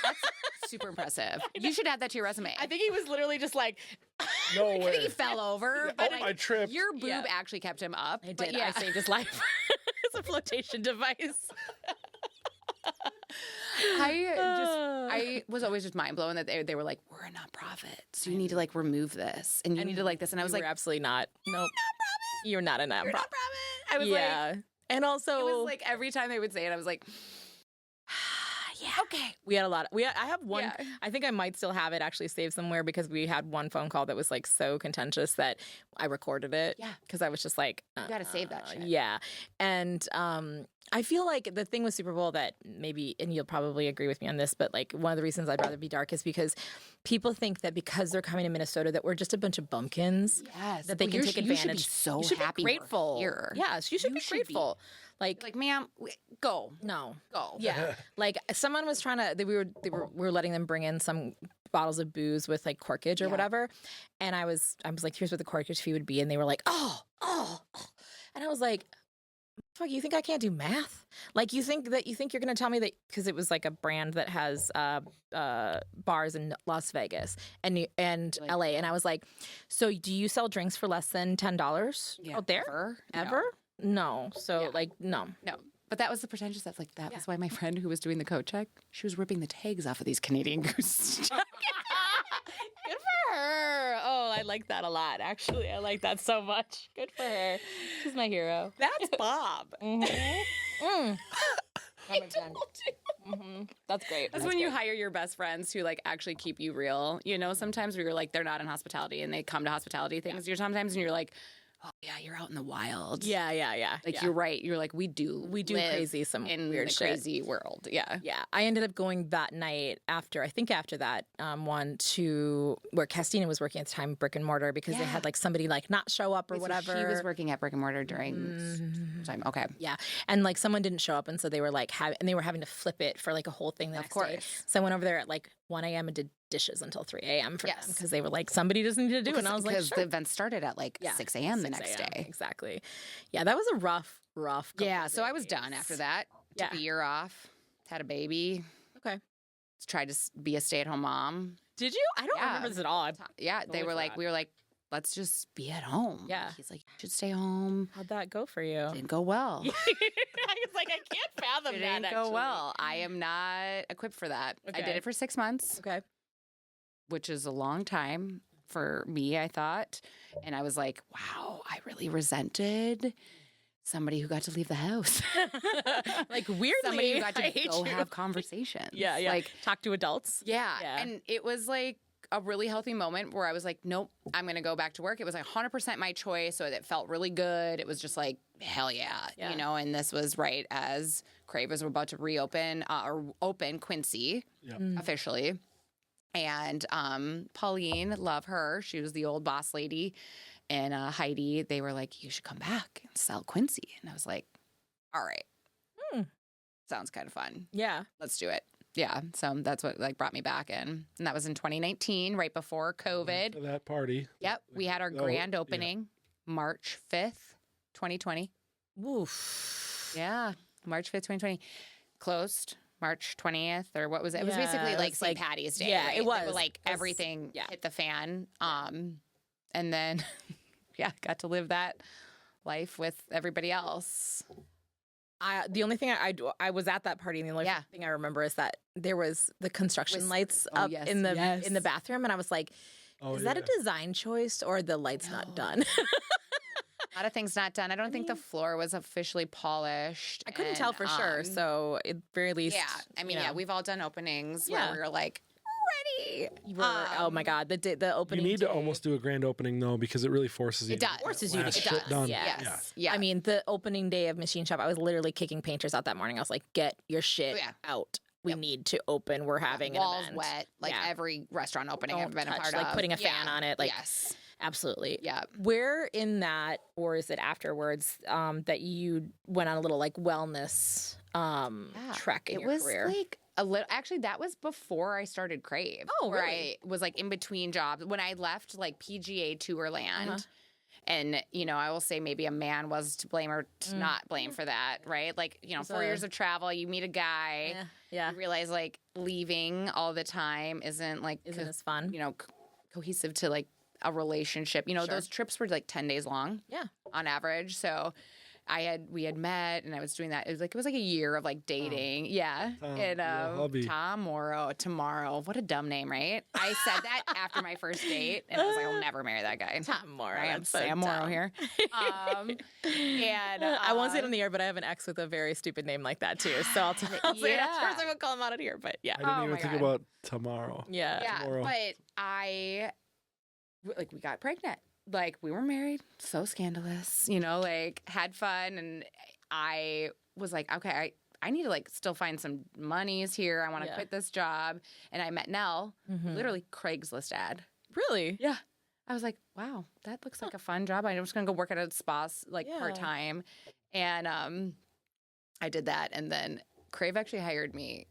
That's super impressive. You should add that to your resume. I think he was literally just like, No I think way. he fell over. Oh, But I tripped. your boob actually kept him up. I But did. I saved his life. It's a flotation device. I was always just mind blown that they were like, we're a nonprofit, so you need to like remove this and you need to like this. And I was You like, were absolutely not. Nope. You're not a nonprofit. I was like, Yeah. And also, it was like every time they would say it, I was like, yeah, okay. we had a lot. I have one. Yeah. I think I might still have it actually saved somewhere because we had one phone call that was like so contentious that I recorded it. Yeah. Because I was just like, You gotta save that shit. Yeah. And I feel like the thing with Super Bowl that maybe, and you'll probably agree with me on this, but like one of the reasons I'd rather be dark is because people think that because they're coming to Minnesota that we're just a bunch of bumpkins. Yes. That they can take You should be advantage. so you should happy be we're grateful. here. Yes, you should be grateful. Like, ma'am, go. No. Go. Yeah. Like someone was trying to we were letting them bring in some bottles of booze with like corkage or whatever. And I was like, here's what the corkage fee would be. And they were like, oh. And I was like, fuck, you think I can't do math? Like you think you're gonna tell me that because it was like a brand that has bars in Las Vegas and LA. And I was like, so do you sell drinks for less than $10 out there? Ever? No. So like no. No. But that was the pretentious stuff. Like that was why my friend who was doing the code check, she was ripping the tags off of these Canadian Goose. Good for her. Oh, I like that a lot. Actually, I like that so much. Good for her. She's my hero. That's Bob. That's great. That's when you hire your best friends who like actually keep you real. You know, sometimes where you're like they're not in hospitality and they come to hospitality things. You're sometimes and you're like, oh yeah, you're out in the wild. Yeah. Like you're right. You're like we do live crazy some in weird the shit. crazy world. Yeah. Yeah, I ended up going that night after that one to where Castina was working at the time, brick and mortar, because they had like somebody like not show up or whatever. She was working at brick and mortar during time. Okay. Yeah, and like someone didn't show up, and so they were like and they were having to flip it for like a whole thing the next day. So I went over there at like 1 a.m. and did dishes until 3 a.m. for them because they were like somebody doesn't need to do it. And I was like, because sure. the event started at like 6 a.m. the next day. Exactly. Yeah, that was a rough. Yeah, so I was done after that. Took a year off. Had a baby. Okay. Tried to be a stay-at-home mom. Did you? I don't remember this at all. They were like, we were like, let's just be at home. Yeah. He's like, you should stay home. How'd that go for you? Didn't go well. I was like, I can't fathom It that. didn't go well. I am not equipped for that. I did it for 6 months. Okay. Which is a long time for me, I thought. And I was like, wow, I really resented somebody who got to leave the house. Like weirdly, somebody who got to go have conversations. Yeah. Like talk to adults. Yeah. And it was like a really healthy moment where I was like, nope, I'm going to go back to work. It was like 100% my choice. So it felt really good. It was just like, hell yeah. You know, and this was right as Crave was about to reopen or open Quincy officially. And Pauline, love her. She was the old boss lady. And Heidi, they were like, you should come back and sell Quincy. And I was like, all right. Sounds kind of fun. Yeah. Let's do it. Yeah. So that's what like brought me back in. And that was in 2019, right before COVID. That party. Yep. We had our grand opening March 5th, 2020. Woof. Yeah. March 5th, 2020. Closed March 20th or what was it? It was basically like St. Patty's Day. Yeah, right? it was. Like everything hit the fan. And then, got to live that life with everybody else. The only thing I was at that party, and the only thing I remember is that there was the construction lights up in the bathroom, and I was like, is that a design choice or the lights not done? A lot of things not done. I don't think the floor was officially polished. I couldn't tell for sure. So at very least, we've all done openings where we were like, ready. Oh my God, the opening. You need to almost do a grand opening though, because it really forces you. It does. Forces you to get shit done. Yes. Yeah. I mean, the opening day of Machine Shop, I was literally kicking painters out that morning. I was like, get your shit out. We need to open. We're having walls an event. wet, like every restaurant opening I've been a part of. Like putting a fan on it. Like, yes. Absolutely. Yeah. Where in that, or is it afterwards, that you went on a little like wellness trek in your career? It was like a little. Actually, that was before I started Crave. Oh, where really? I was like in between jobs when I left like PGA Tourland. And, I will say maybe a man was to blame or to not blame for that, right? Like, 4 years of travel, you meet a guy, you realize like leaving all the time isn't as fun, cohesive to like a relationship. Those trips were like 10 days long on average. So we had met and I was doing that. It was like a year of like dating. Tom Morrow, tomorrow. What a dumb name, right? I said that after my first date and I was like, I'll never marry that guy. Tom Morrow. I am Sam Morrow here. I won't say it on the air, but I have an ex with a very stupid name like that too. So I'll say it afterwards. I won't call him out here, but I didn't even think about tomorrow. Yeah. Tomorrow. But we got pregnant. Like, we were married, so scandalous, had fun. And I was like, okay, I need to, like, still find some monies here. I want to quit this job. And I met Nell, literally Craigslist ad. Really? Yeah. I was like, wow, that looks like a fun job. I'm just going to go work at a spa, like, part-time. And I did that. And then Crave actually hired me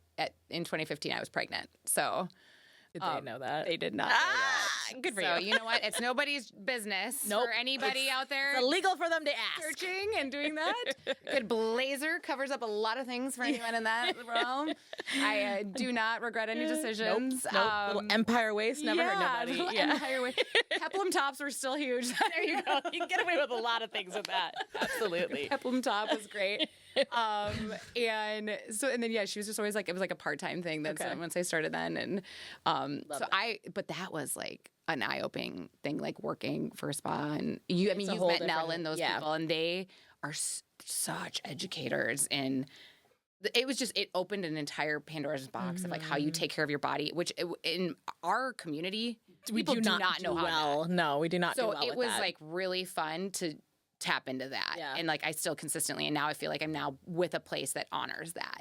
in 2015. I was pregnant. So... Did they know that? They did not know that. Good for so, you. you know what? It's nobody's business for anybody out there. It's illegal for them to ask. Searching and doing that. Good blazer covers up a lot of things for anyone in that realm. I do not regret any decisions. Nope. Little empire waist never hurt nobody. Empire waist. Peplum tops were still huge. There you go. You can get away with a lot of things with that. Absolutely. Peplum top was great. And then she was just always like, it was like a part-time thing. Then so once I started then and but that was like an eye-opening thing, like working for a spa. And you've met Nell and those people, and they are such educators. And it opened an entire Pandora's box of like how you take care of your body, which in our community, people do not know how. No, we do not. So it was like really fun to tap into that. And like I still consistently, and now I feel like I'm now with a place that honors that.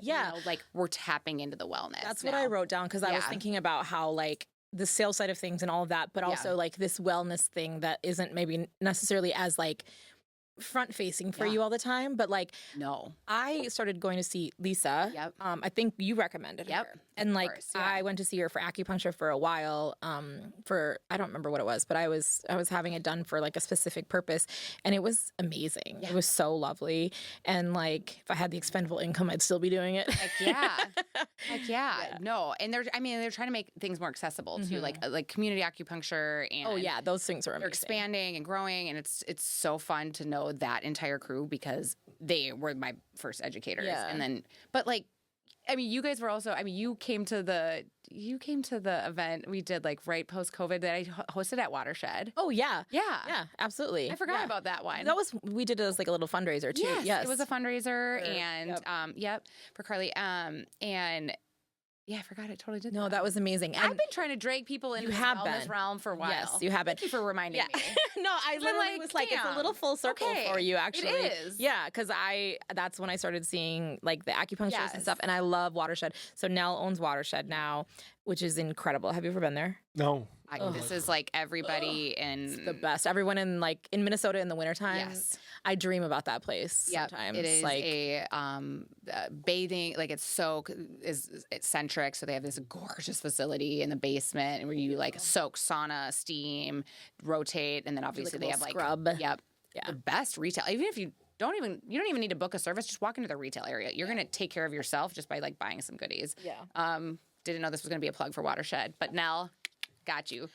Like we're tapping into the wellness. That's what I wrote down because I was thinking about how like the sales side of things and all of that, but also like this wellness thing that isn't maybe necessarily as like front facing for you all the time, but like I started going to see Lisa. I think you recommended her. And like I went to see her for acupuncture for a while. For I don't remember what it was, but I was having it done for like a specific purpose, and it was amazing. It was so lovely, and like if I had the expendable income, I'd still be doing it. Heck yeah. No, and they're trying to make things more accessible too, like community acupuncture and those things are amazing. They're expanding and growing, and it's so fun to know that entire crew because they were my first educators, and then but like. I mean, you guys were also. I mean, you came to the event we did like right post COVID that I hosted at Watershed. Oh yeah, absolutely. I forgot about that one. We did it as like a little fundraiser too. Yes, it was a fundraiser for Carly. And yeah, I forgot. I totally did. No, that was amazing. And I've been trying to drag people into the wellness realm for a while. Yes, you have been. Thank you for reminding me. No, I literally was like, it's a little full circle for you, actually. It is. Yeah, because that's when I started seeing like the acupuncturists and stuff, and I love Watershed. So Nell owns Watershed now, which is incredible. Have you ever been there? No. This is like everybody it's the best. Everyone in Minnesota in the wintertime. Yes. I dream about that place sometimes. It is like a bathing, like it's eccentric. So they have this gorgeous facility in the basement where you like soak, sauna, steam, rotate, and then obviously they have like scrub. The best retail. Even if you don't even need to book a service, just walk into the retail area. You're gonna take care of yourself just by like buying some goodies. Didn't know this was gonna be a plug for Watershed, but Nell, got you.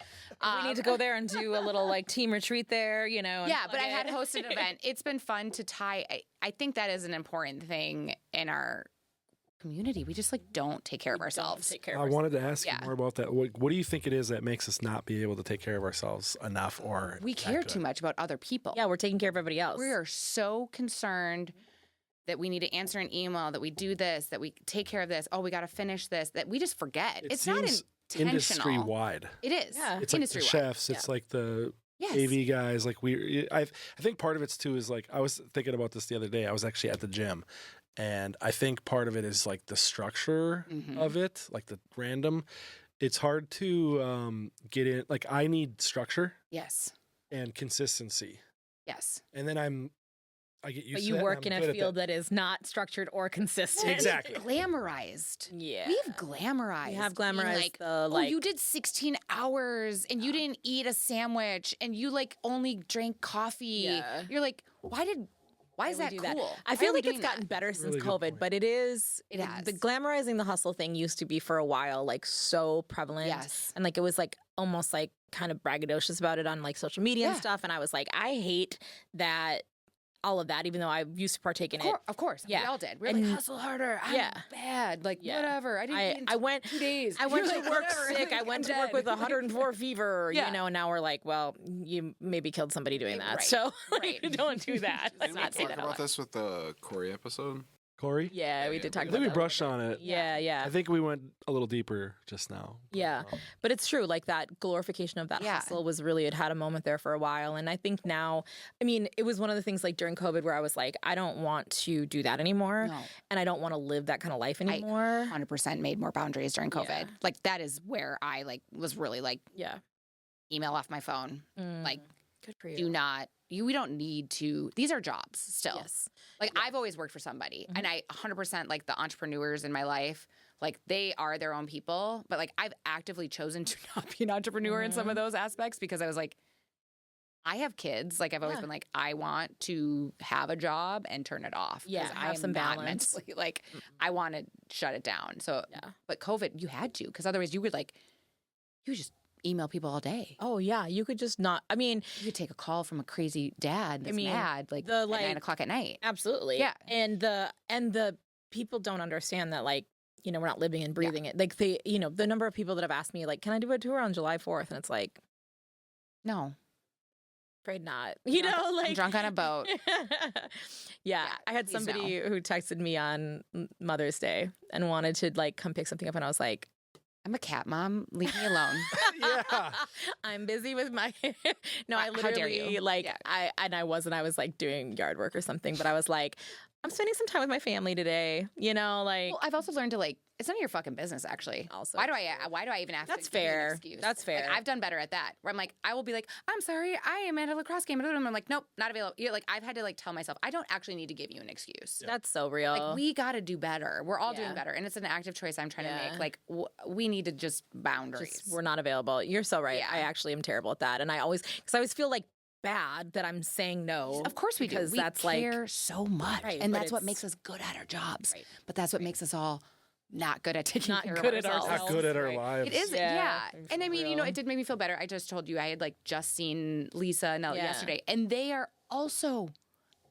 We need to go there and do a little like team retreat there, you know. and Yeah, but plug I had it. hosted an event. It's been fun to tie. I think that is an important thing in our community. We just like don't take care of ourselves. Take care of I wanted to ask Yeah. you more about that. What do you think it is that makes us not be able to take care of ourselves enough, or We that care good? too much about other people. Yeah, we're taking care of everybody else. We are so concerned that we need to answer an email, that we do this, that we take care of this. Oh, we got to finish this. That we just forget. It It's not seems intentional. industry wide. It is. Yeah. It's like the industry-wide. chefs. It's like the Yes. AV guys. Like I think part of it's too is like I was thinking about this the other day. I was actually at the gym, and I think part of it is like the structure Mhm. of it, like the random. It's hard to get in. Like I need structure Yes. and consistency, Yes. and then I get used but to you that, and work I'm in a good at field that is not structured or consistent. Exactly. Glamorized. Yeah. We've glamorized. We have being glamorized like, the oh, like. you did 16 hours and you didn't eat a sandwich and you like only drank coffee. Yeah. You're like, why is Why that we cool? do Why I feel are we like it's doing gotten that? better since Really good COVID, point. but it is. It has. The glamorizing the hustle thing used to be for a while like so prevalent. Yes. And like it was like almost like kind of braggadocious about it on like social media and Yeah. stuff. And I was like, I hate that all of that, even though I used to partake in it. Of course. Yeah. We all did. We were And- like, hustle harder. I'm Yeah. bad. Like, Yeah. whatever. I didn't eat in I went 2 days. I went You're to like, work whatever. sick. I I'm went to work dead. with 104 fever, Yeah. you know, and now we're like, well, you maybe killed somebody doing that. Right. So like, Right. don't do that. Let's Didn't we not say talk that out about loud. this with the Corey episode? Corey. Yeah, we did talk I about think we that. brushed on it. Yeah, yeah. I think we went a little deeper just now. but, Yeah. But it's true, like that glorification of that Yeah. hustle was really, it had a moment there for a while. And I think now, I mean, it was one of the things like during COVID where I was like, I don't want to do that anymore. No. And I don't want to live that kind of life anymore. 100% made more boundaries during COVID. Yeah. Like, that is where I like was really like, Yeah. email off my phone. Mm. Like, Good for you. do not we don't need to, these are jobs still. Yes. Like, I've always worked for somebody, and I 100% like the entrepreneurs in my life, like they are their own people, but like I've actively chosen to not be an entrepreneur in some of those aspects because I was like, I have kids. Like, I've always Yeah. been like, I want to have a job and turn it off. 'cause Yeah, I have am some not balance. mentally, like, I want to shut it down. So, Yeah. but COVID, you had to, because otherwise you would like, you would just email people all day. Oh yeah, you could just not. I mean, You could take a call from a crazy dad that's mean, mad, like, the, at like- 9:00 at night. absolutely. Yeah. And the people don't understand that like, you know, we're not living and breathing it. Like the number of people that have asked me like, can I do a tour on July 4th? And it's like, No, afraid not. You Drunk- know, I'm like drunk on a boat. yeah, I had please somebody who texted me on Mother's Day and wanted to like come pick something up, and I was like, I'm a cat mom. Leave me alone. Yeah. I'm busy with my. No, I How dare literally you. like Yeah. I wasn't. I was like doing yard work or something, but I was like, I'm spending some time with my family today. You know, like Well, I've also learned to like, it's none of your fucking business, actually. Also why do I even have That's to give you an fair. excuse? That's fair. Like, I've done better at that. Where I'm like, I will be like, I'm sorry, I am at a lacrosse game. And I'm like, nope, not available. You're like, I've had to like tell myself, I don't actually need to give you an excuse. that's so real. Like, we got to do better. We're all Yeah. doing better. And it's an active choice I'm trying to Yeah. make. Like, we need to just boundaries. Just, we're not available. You're so right. Yeah. I actually am terrible at that, and I always feel like bad that I'm saying no. Of course we do. because We that's like care so much. Right, and but that's what it's- makes us good at our jobs. Right. But that's what makes us all not good at taking Not care good of at ourselves. ourselves. Not good at our Right. lives. It is, Yeah, yeah. And I for mean, real. it did make me feel better. I just told you I had like just seen Lisa and Ellie Yeah. yesterday, and they are also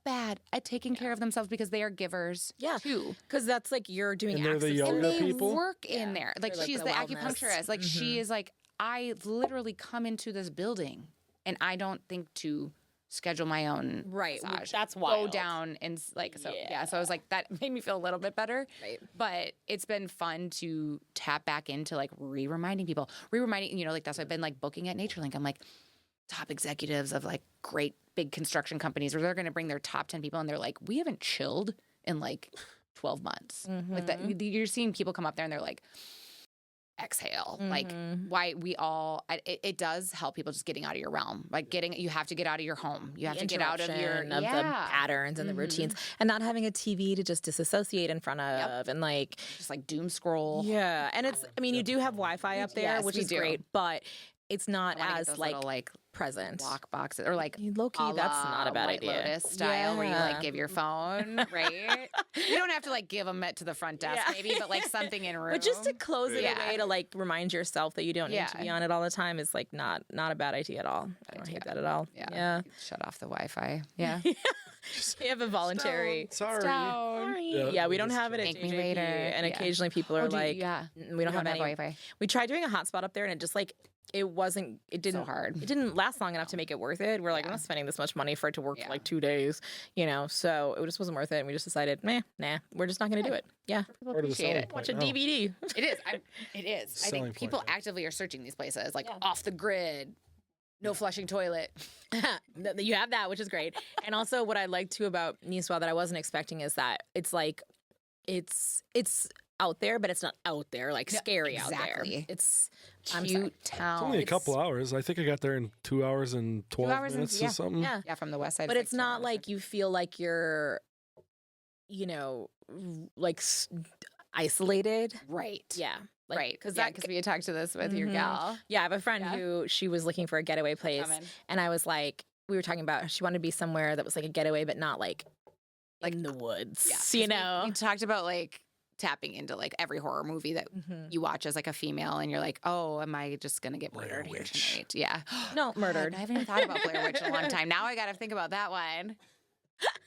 bad at taking care of themselves because they are givers Yeah. too. because that's like you're doing And they're the access younger And they people? work in Yeah. there. Like, They're, like, she's the the wellness. acupuncturist. Like, she is like, I literally come into this building and I don't think to schedule my own Right, massage. that's Go wild. down and like, so Yeah. yeah. So I was like, that made me feel a little bit better. Right. But it's been fun to tap back into like reminding people, like that's why I've been like booking at NatureLink. I'm like, top executives of like great big construction companies where they're going to bring their top 10 people and they're like, we haven't chilled in like 12 months. Like that, you're seeing people come up there and they're like, exhale. Like, why we all, it does help people just getting out of your realm. Like you have to get out of your home. You have to get out of your, interruption of the patterns and the routines, and not having a TV to just disassociate in front of, and like just like doom scroll. yeah. And it's, I mean, you do have Wi-Fi up there, Yes, which we is do. great, but it's not I wanna get as those like little, like present. lock boxes, or like Low key, a that's la not a bad White idea. Lotus style, where you like Yeah. give your phone, right? You don't have to like give them it to the front desk, Yeah. maybe, but like something in room. But just to close it Yeah. away to like remind yourself that you don't need to Yeah. be on it all the time is like not a bad idea at all. I don't hate that at all. yeah. Yeah. Shut off the Wi-Fi. Yeah. We have a voluntary. Sorry. Sorry. Yeah, Yeah, we we don't just have it at Thank me JJP, later. and Yeah. occasionally people are like, yeah. we don't have any. Wi-Fi. We tried doing a hotspot up there, and it just like it didn't hard. It didn't last long enough to make it worth it. We're like, we're Yeah. not spending this much money for it to work Yeah. for like 2 days, so it just wasn't worth it. And we just decided, nah, we're just not going to do it. Yeah, People Part of the appreciate selling it. point watch a now. DVD. It is. It is. I Selling think point, people yeah. actively are searching these places, like Yeah. off the grid, no flushing toilet. You have that, which is great. And also, what I like too about Nisswa that I wasn't expecting is that it's like it's out there, but it's not out there like scary out there. exactly. It's Cute town. It's only a couple hours. I think I got there in 2 hours and 12 hours and- minutes yeah. or something. yeah. Yeah, from the west side. But it's it's like 2 not hours. like you feel like you're, like isolated. right. Yeah. Like, Right. Because Because we had talked to this with your Mhm. gal. yeah, I have a friend Yeah. who she was looking for a getaway place, Coming. and I was like, we were talking about she wanted to be somewhere that was like a getaway, but not like in the woods. Yeah. 'Cause You know. We talked about like tapping into like every horror movie that Mhm. you watch as like a female, and you're like, oh, am I just gonna get Blair murdered here Witch. tonight? Yeah. No, God, murdered. I haven't even thought about Blair Witch in a long time. Now I got to think about that one.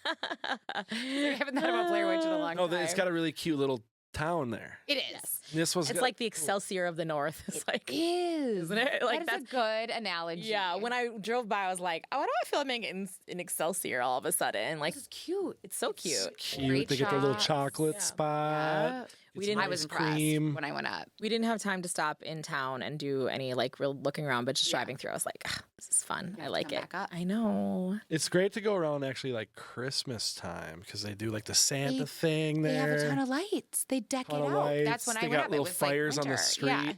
I haven't thought about Blair Witch in a long No, time. it's got a really cute little town there. It is. This was It's like the Excelsior of the North. It's like, Is. isn't it? Like That is a good analogy. yeah. When I drove by, I was like, oh, why do I feel like I'm in Excelsior all of a sudden? Like, This is cute. it's so cute. cute. Great They get their little shots. chocolate Yeah. spot. Yeah. We Get some didn't- I was ice impressed cream. when I went up. We didn't have time to stop in town and do any like real looking around, but just Yeah. driving through, I was like, ah, this is fun. You I have to like come it. back up. I know. It's great to go around actually like Christmas time because they do like the Santa They- thing They there. have a ton of lights. They deck Ton it of out. lights. That's when They I went got up. little it was fires like on the winter. street. Yeah,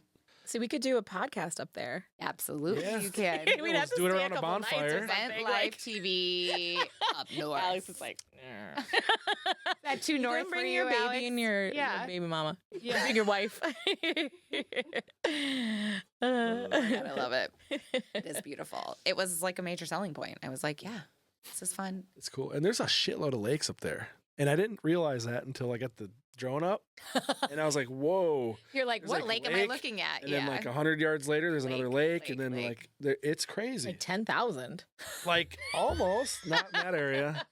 So we could do a podcast up there. absolutely. Yeah. You can. We'd let's have to do it stay around a couple nights or bonfire. something, Event like- Life TV up north. Alex is like, that too you north can bring for your you, baby Alex? and your Yeah. baby mama. Yeah. Bring your wife. Oh my God, I love it. It is beautiful. It was like a major selling point. I was like, yeah, this is fun. It's cool. And there's a shitload of lakes up there. And I didn't realize that until I got the drone up. And I was like, whoa. You're like, There's, what like, lake am I lake, looking at? And yeah. then like 100 yards later, there's another lake. And then lake. like, it's crazy. Like 10,000. Like almost, not in that area.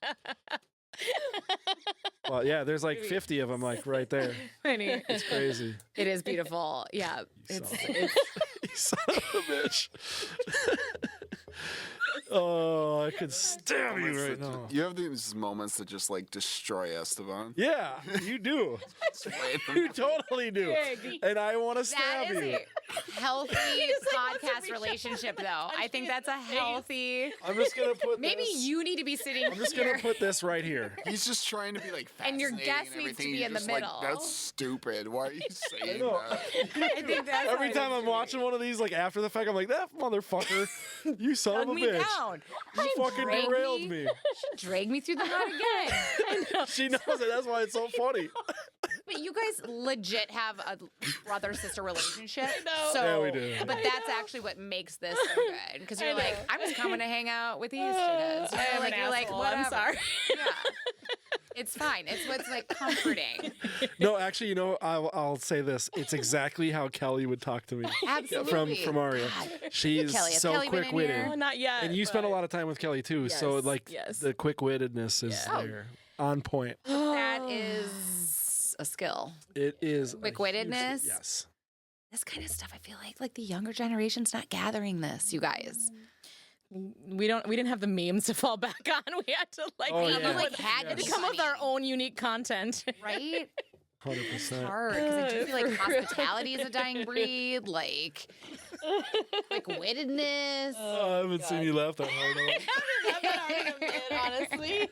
Well, yeah, there's like 50 of them like right there. It's crazy. It is beautiful. Yeah. You It's son of- you son of a bitch. Oh, I could stab you Moments right that now. You have these moments that just like destroy Esteban. Yeah, you do. You totally do. And I want to that stab is you. a healthy podcast relationship, though. I think that's a healthy. I'm just gonna put Maybe this, you need to be sitting I'm just here. gonna put this right here. He's just trying to be like And your fascinating guest needs to everything. be You're in the just like, middle. That's stupid. Why are you saying know. that? I think that's Every what time it I'm is to me. watching one of these, like after the fact, I'm like, that motherfucker, you son of Dug a me bitch. down. You fucking drag derailed me. me. Drag me through the mud again. She knows it. That's why it's so funny. But you guys legit have a brother sister relationship. know. So, Yeah, we do. But that's actually what makes this so good. Because you're like, I'm just coming to hang out with these chicas. I am an You're like, asshole. whatever. I'm sorry. Yeah. It's fine. It's what's like comforting. No, actually, you know, I'll say this. It's exactly how Kelly would talk to me. Absolutely. From Aria. God. She's Kelly, has so Kelly been in quick-witted. here? Oh, not yet. And you spend a but- lot of time with Kelly too, so Yes, like yes. the quick-wittedness is Yeah. there, on point. That is a skill. It is a Quick-wittedness? huge- Yes. This kind of stuff, I feel like the younger generation's not gathering this, you guys. We didn't have the memes to fall back on. We had to like, Oh, come yeah. up Like, with, had to to be come up with our funny. own unique content. Right? 100%. Hard because I do feel like For real. hospitality is a dying breed. Like wittedness. Oh, I haven't seen you laugh that hard. Honestly,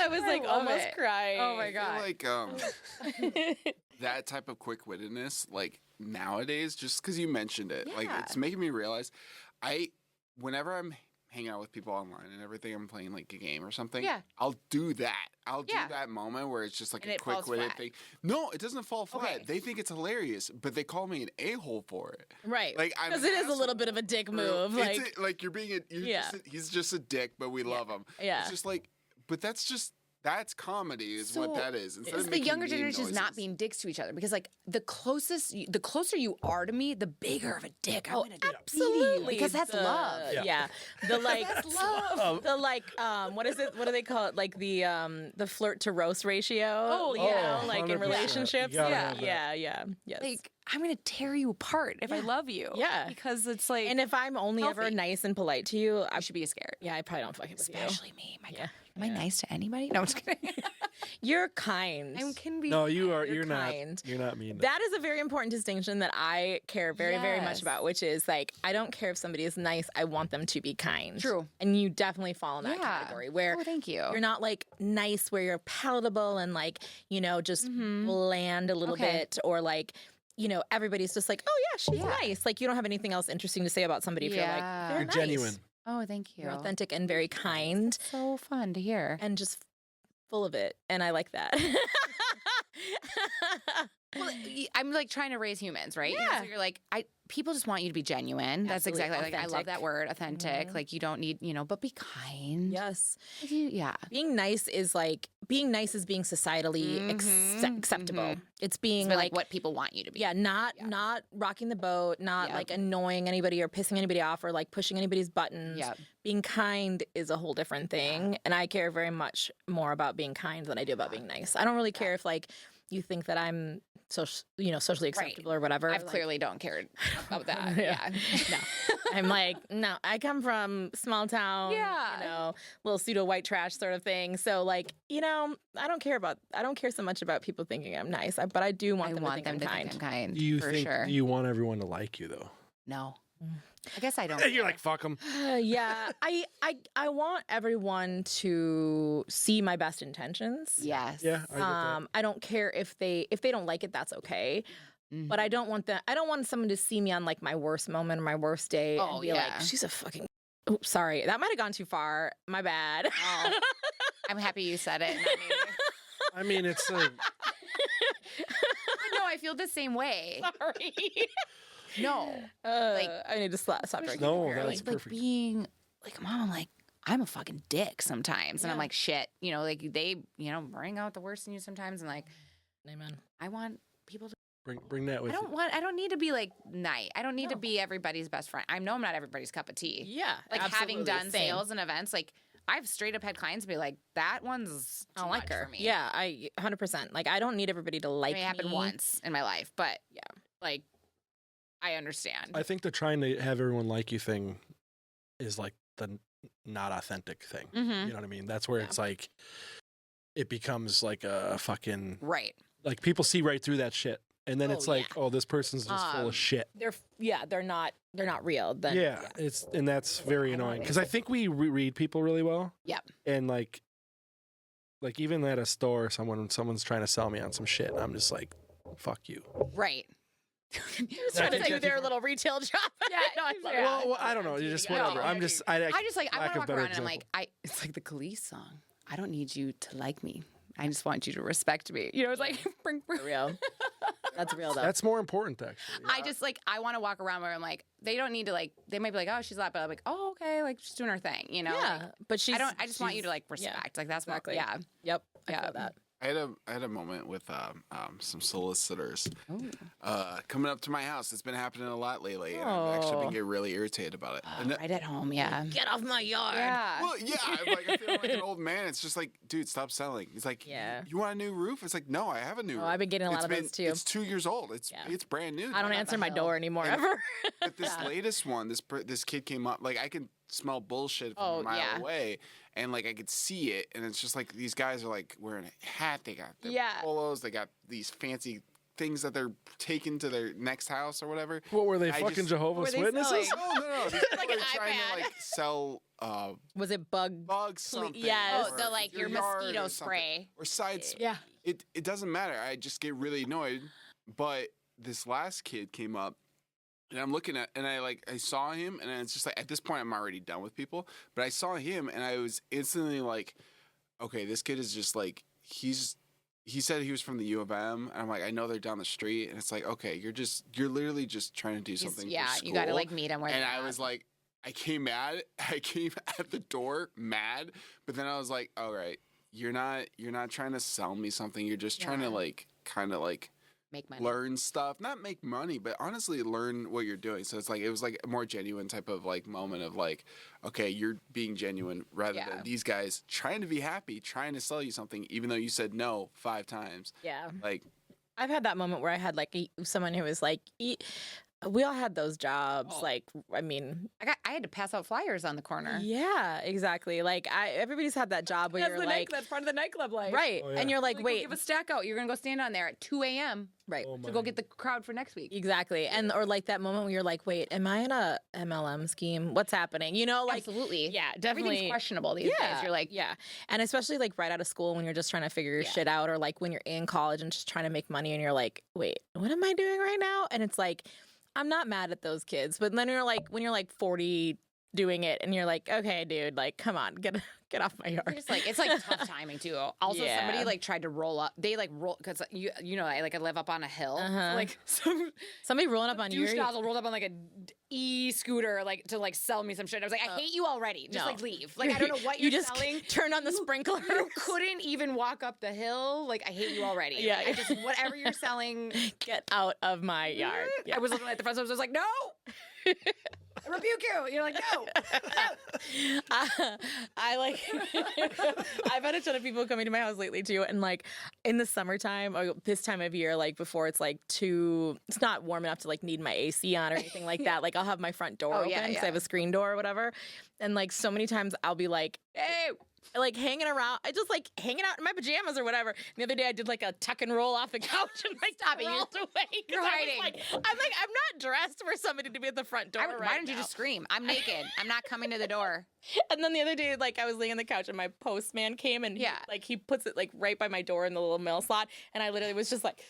I was like love almost it. crying. Oh my I god. feel like that type of quick-wittedness, like nowadays, just because you mentioned it, like Yeah. it's making me realize, whenever I'm hanging out with people online and everything, I'm playing like a game or something. Yeah. I'll do that. I'll do Yeah. that moment where it's just like And a it falls quick-witted flat. thing. No, it doesn't fall flat. Okay. They think it's hilarious, but they call me an a-hole for it. Right. Like, I'm Because an it is a little bit asshole of a dick for- move. It's like you're being Yeah. he's just a dick, but we love him. Yeah. It's just like, but that's comedy is what So, that is. Instead It's of the making younger mean generation is not noises. being dicks to each other because like the closer you are to me, the bigger of a dick I'm gonna be to you. Absolutely. Because that's love. Yeah. The like That's love. the like what is it? What do they call it? Like the flirt to roast ratio. Oh, you yeah. know, like in 100%. relationships. You gotta Yeah. have that. Yeah. Yes. Like I'm gonna tear you apart if I love you. Yeah. Because it's like and if I'm only ever healthy. nice and polite to you, I should be scared. I probably don't fucking with you. Especially me. My Yeah. God. Am I nice to anybody? No, I'm just kidding. You're kind. I can be. No, you are. You're You're not. kind. You're not mean. That is a very important distinction that I care very, very much Yes. about, which is like, I don't care if somebody is nice, I want them to be kind. True. And you definitely fall in that Yeah. category where Oh, thank you. you're not like nice, where you're palatable and like, you know, just bland a little Okay. bit, or like, you know, everybody's just like, oh yeah, she's Yeah. nice. Like, you don't have anything else interesting to say about somebody if you're like, Yeah. they're You're nice. genuine. Oh, thank you. You're authentic and very kind So fun to hear. and just full of it. And I like that. Well, I'm like trying to raise humans, right? You know, Yeah. so you're like, people just want you to be genuine. That's Absolutely. exactly like I love Authentic. that word, authentic. Like you don't need, but be kind. Yes. If you- yeah. Being nice is being societally acceptable. It's being It's like, what people want you to be. yeah, not rocking the boat, not Yep. like annoying anybody or pissing anybody off or like pushing anybody's buttons. Yep. Being kind is a whole different thing, and I care very much more about being kind than I do about being nice. I don't really care if like you think that I'm socially acceptable or whatever. I Like, clearly don't care about that. Yeah. Yeah. no, I'm like, no, I come from small town, Yeah. little pseudo white trash sort of thing. So like, I don't care so much about people thinking I'm nice, but I do want I them want to them think to I'm kind. think I'm kind. Do you for think sure. you want everyone to like you though? No. I guess I don't. You're care. like fuck them. Yeah, I want everyone to see my best intentions. Yes. Yeah, I get that. I don't care if they don't like it, that's okay. Mhm. But I don't want someone to see me on like my worst moment or my worst day Oh, and be yeah. like, she's a fucking. Oh, sorry, that might have gone too far. My bad. Oh. I'm happy you said it. Not me. I mean, it's But no, I feel the same way. Sorry. No. I need to stop drinking. No, apparently. that's like perfect. being like mom, I'm like, I'm a fucking dick sometimes. And I'm Yeah. like, shit. Like they, bring out the worst in you sometimes. And like, Amen. I want people to bring that with you. I don't need to be like nice. I don't need to be everybody's best friend. I know I'm not everybody's cup of tea. Yeah, Like having absolutely. done Same. sales and events, like I've straight up had clients be like, that one's I too don't like much her. for me. Yeah, I 100%. Like I don't need everybody to It like may happen me. once in my life, but Yeah. like I understand. I think the trying to have everyone like you thing is like the not authentic thing. Mhm. You know what I mean? That's where it's like it becomes like a fucking Right. like people see right through that shit. And then Oh, it's like, yeah. oh, this person's just full of shit. They're not real. Then Yeah, and that's very annoying because I think we read people really well. Yep. And like even at a store, someone's trying to sell me on some shit. I'm just like, fuck you. Right. Just trying to do their little retail job. Yeah, No, I yeah. love it. Well, I don't know. You just Yeah. whatever. No, I'm just I I just like I lack want to of walk better around and I'm example. like it's like the Khalees song. I don't need you to like me. I just want you to respect me. It's like bring. For real. That's real though. That's more important actually. I just like I want to walk around where I'm like they don't need to like they might be like oh she's loud but I'm like oh okay like she's doing her thing yeah, Like, but she's. I just want you to like respect like that's exactly. yeah Yep. I Yeah. feel that. I had a moment with some solicitors Ooh. coming up to my house. It's been happening a lot lately, and I've actually Oh. been getting really irritated about it. And right at home yeah Get off my yard. yeah well, yeah, I feel like an old man. It's just like, dude, stop selling. He's like, Yeah. you want a new roof? It's like, no, I have a new roof. I've been getting a lot It's of those, too. It's 2 years old. It's Yeah. brand new. I don't What answer the my hell? door anymore And- ever. But this latest one, this kid came up. Like I could smell bullshit from Oh, a mile yeah. away, and like I could see it. And it's just like these guys are like wearing a hat. They got their Yeah. polos. They got these fancy things that they're taking to their next house or whatever. What were they I fucking just- Jehovah's Were they Witnesses? selling? No. These people Like are an trying iPad. to like sell Was it bug? bugs something. yes. oh or the like your yard mosquito or something. spray Or sides. Yeah. It doesn't matter. I just get really annoyed. But this last kid came up And I'm looking at, and I saw him, and it's just like, at this point, I'm already done with people. But I saw him, and I was instantly like, okay, this kid is just like, he said he was from the U of M, and I'm like, I know they're down the street, and it's like, okay, you're literally just trying to do something. Yeah, for school. you got to like meet him where. And they're I at. was like, I came at the door mad, but then I was like, all right, you're not trying to sell me something. You're just trying to like kind of like make money. learn stuff, not make money, but honestly learn what you're doing. So it's like, it was like a more genuine type of like moment of like, okay, you're being genuine rather than these guys trying to be happy, trying to sell you something, even though you said no 5 times. Yeah. Like, I've had that moment where I had like someone who was like, we all had those jobs. Oh. Like, I mean, I had to pass out flyers on the corner. yeah, exactly. Like, everybody's had that job where you're like, that's part of the nightclub life. right. Oh, yeah. And you're like, Like, wait, give a stack out. You're gonna go stand on there at 2 a.m. right. Oh to my. go get the crowd for next week. Exactly. And, or like that moment where you're like, wait, am I in a MLM scheme? What's happening? You know, like, Absolutely. yeah, Everything's definitely. questionable these days. You're like, yeah. And especially like right out of school when you're just trying to figure your shit out, or like when you're in college and just trying to make money and you're like, wait, what am I doing right now? And it's like, I'm not mad at those kids. But then you're like, when you're like 40 doing it and you're like, okay, dude, like, come on, get off my yard. It's like tough timing too. Also, Yeah. somebody like tried to roll up. They like roll because you know I live up on a hill. Uh-huh. So, like some Somebody rolling up on your douche nozzle rolled up on like a e-scooter like to like sell me some shit. I was like, I hate you already. Just no. like leave. Like I don't know what you you're just selling. turn on the sprinkler. You couldn't even walk up the hill. Like I hate you already. Yeah. Like, I just whatever you're selling. Get out of my yard. Yeah. I was looking at the front. So I was like, no. I rebuke you. You're like, no. I like I've had a ton of people coming to my house lately too, and like in the summertime or this time of year, like before it's like it's not warm enough to like need my AC on or anything like that. Like I'll have my front door open because I have a screen door or whatever, and like so many times I'll be like, hey. Like hanging around, I just like hanging out in my pajamas or whatever. And the other day I did like a tuck and roll off the couch and like Stop it, rolled away. you're hiding. I'm not dressed for somebody to be at the front door. Why don't you just scream? I'm naked. I'm not coming to the door. And then the other day, like I was laying on the couch and my postman came and he puts it like right by my door in the little mail slot, and I literally was just like.